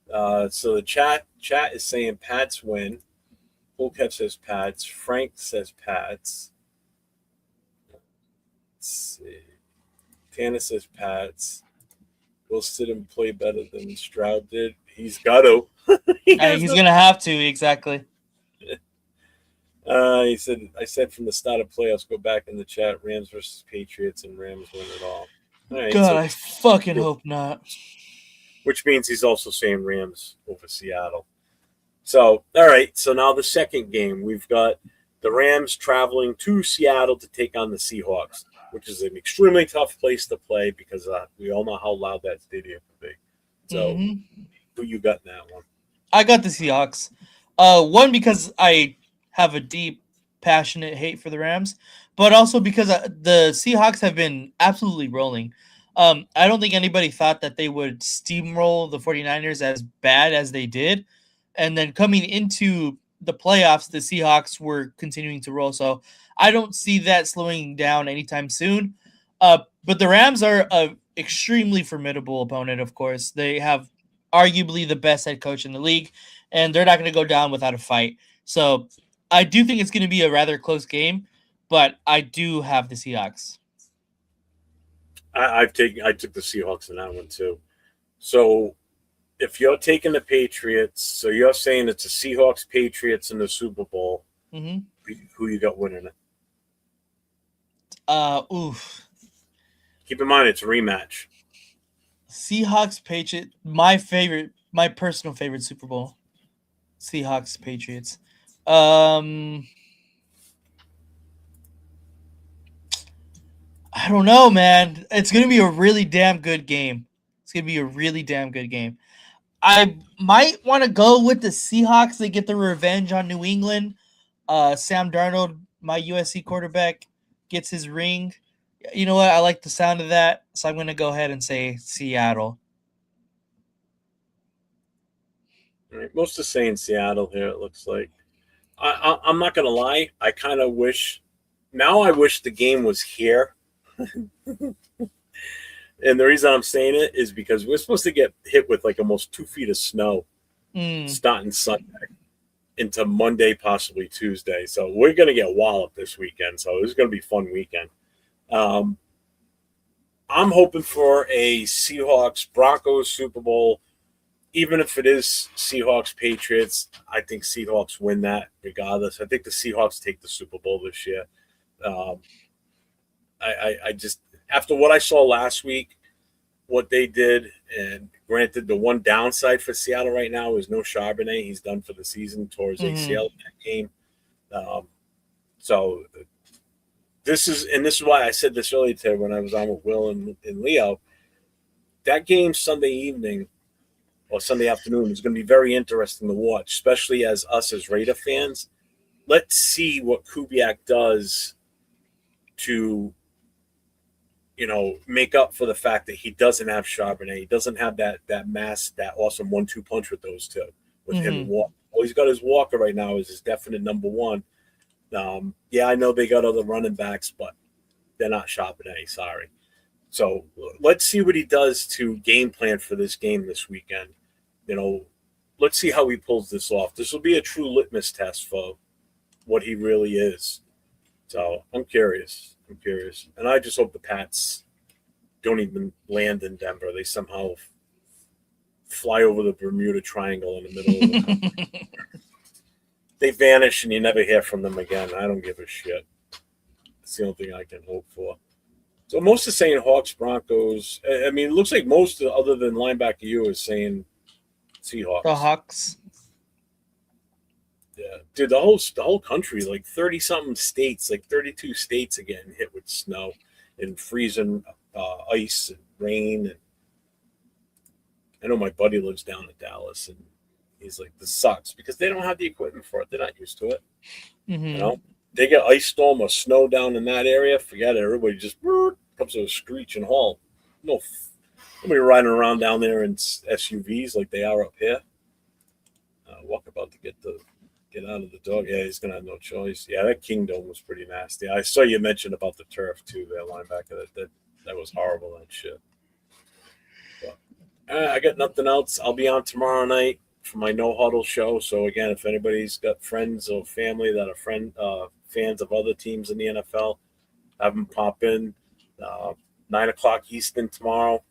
So the chat is saying Pats win. Bullcat says Pats. Frank says Pats. Let's see. Tanner says Pats. Will Stidham play better than Stroud did? He's got to. He's going to have to, exactly. He said, I said from the start of playoffs, go back in the chat, Rams versus Patriots, and Rams win it all. Right, God, I fucking hope not. Which means he's also saying Rams over Seattle. So, all right. So now the second game, we've got the Rams traveling to Seattle to take on the Seahawks, which is an extremely tough place to play because we all know how loud that stadium can be. So, who you got in that one? I got the Seahawks. One, because I have a deep, passionate hate for the Rams, but also because the Seahawks have been absolutely rolling. I don't think anybody thought that they would steamroll the 49ers as bad as they did. And then coming into the playoffs, the Seahawks were continuing to roll. So I don't see that slowing down anytime soon. But the Rams are an extremely formidable opponent, of course. They have arguably the best head coach in the league, and they're not going to go down without a fight. So I do think it's going to be a rather close game, but I do have the Seahawks. I took the Seahawks in that one too. So if you're taking the Patriots, so you're saying it's the Seahawks Patriots in the Super Bowl. Mm-hmm. Who you got winning it? Oof. Keep in mind it's a rematch. Seahawks Patriots, my personal favorite Super Bowl. Seahawks Patriots. I don't know, man. It's gonna be a really damn good game. I might want to go with the Seahawks. They get the revenge on New England. Sam Darnold, my USC quarterback, gets his ring. You know what? I like the sound of that, so I'm going to go ahead and say Seattle. All right, most are saying Seattle here, it looks like. I'm not going to lie. I kind of wish – now I wish the game was here. And the reason I'm saying it is because we're supposed to get hit with like almost 2 feet of snow starting Sunday into Monday, possibly Tuesday. So we're going to get walloped this weekend. So this is going to be a fun weekend. I'm hoping for a Seahawks-Broncos Super Bowl. Even if it is Seahawks-Patriots, I think Seahawks win that regardless. I think the Seahawks take the Super Bowl this year. I just – after what I saw last week, what they did, and granted, the one downside for Seattle right now is no Charbonnet. He's done for the season towards ACL in that game. So this is why I said this earlier today when I was on with Will and Leo. That game Sunday evening or Sunday afternoon is going to be very interesting to watch, especially as us as Raider fans. Let's see what Kubiak does to make up for the fact that he doesn't have Charbonnet. He doesn't have that mass, that awesome 1-2 punch with those two, with him and Walker. All he's got is Walker right now is his definite number one. Yeah, I know they got other running backs, but they're not Charbonnet, sorry. So let's see what he does to game plan for this game this weekend. Let's see how he pulls this off. This will be a true litmus test for what he really is. So I'm curious. And I just hope the Pats don't even land in Denver. They somehow fly over the Bermuda Triangle in the middle of the country. They vanish and you never hear from them again. I don't give a shit. That's the only thing I can hope for. So most are saying Hawks, Broncos. I mean, it looks like most, other than linebacker you, is saying Seahawks. The Hawks. Yeah, dude, the whole country, like 30-something states, like 32 states are getting hit with snow and freezing ice and rain. And I know my buddy lives down in Dallas, and he's like, this sucks because they don't have the equipment for it. They're not used to it. They get ice storm or snow down in that area, forget it. Everybody just comes to a screeching halt. Nobody riding around down there in SUVs like they are up here. Walk about to get out of the dog. Yeah, he's gonna have no choice. Yeah, that Kingdom was pretty nasty. I saw you mention about the turf too. That linebacker, that was horrible. That shit. But, I got nothing else. I'll be on tomorrow night for my No Huddle show. So again, if anybody's got friends or family that are fans of other teams in the NFL, have them pop in. 9:00 Eastern tomorrow,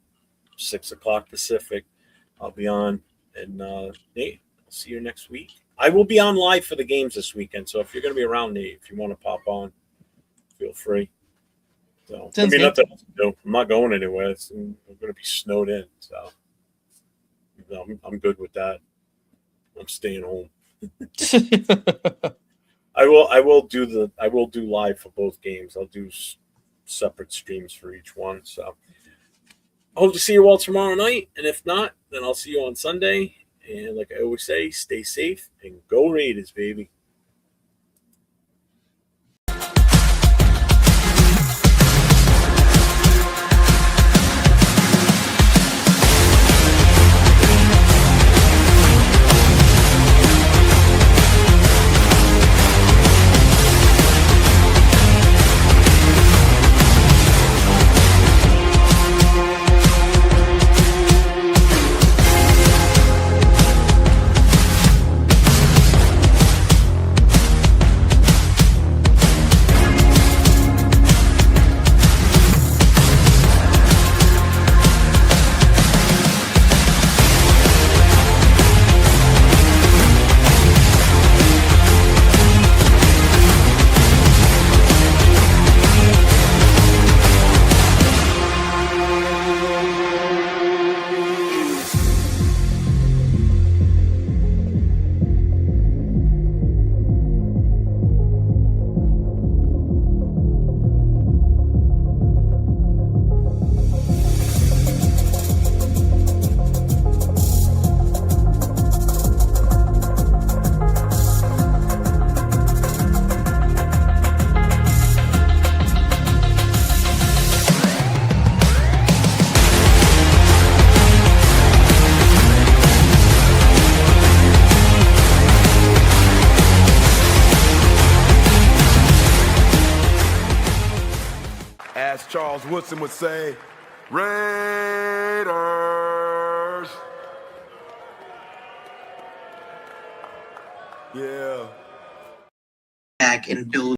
6:00 Pacific. I'll be on, and Nate, I'll see you next week. I will be on live for the games this weekend, so if you're going to be around, Nate, if you want to pop on, feel free. So, nothing else to do. I'm not going anywhere. I'm going to be snowed in, so I'm good with that. I'm staying home. I will do live for both games. I'll do separate streams for each one. So I hope to see you all tomorrow night, and if not, then I'll see you on Sunday. And like I always say, stay safe and go Raiders, baby. Charles Woodson would say, Raiders. Yeah. Back and build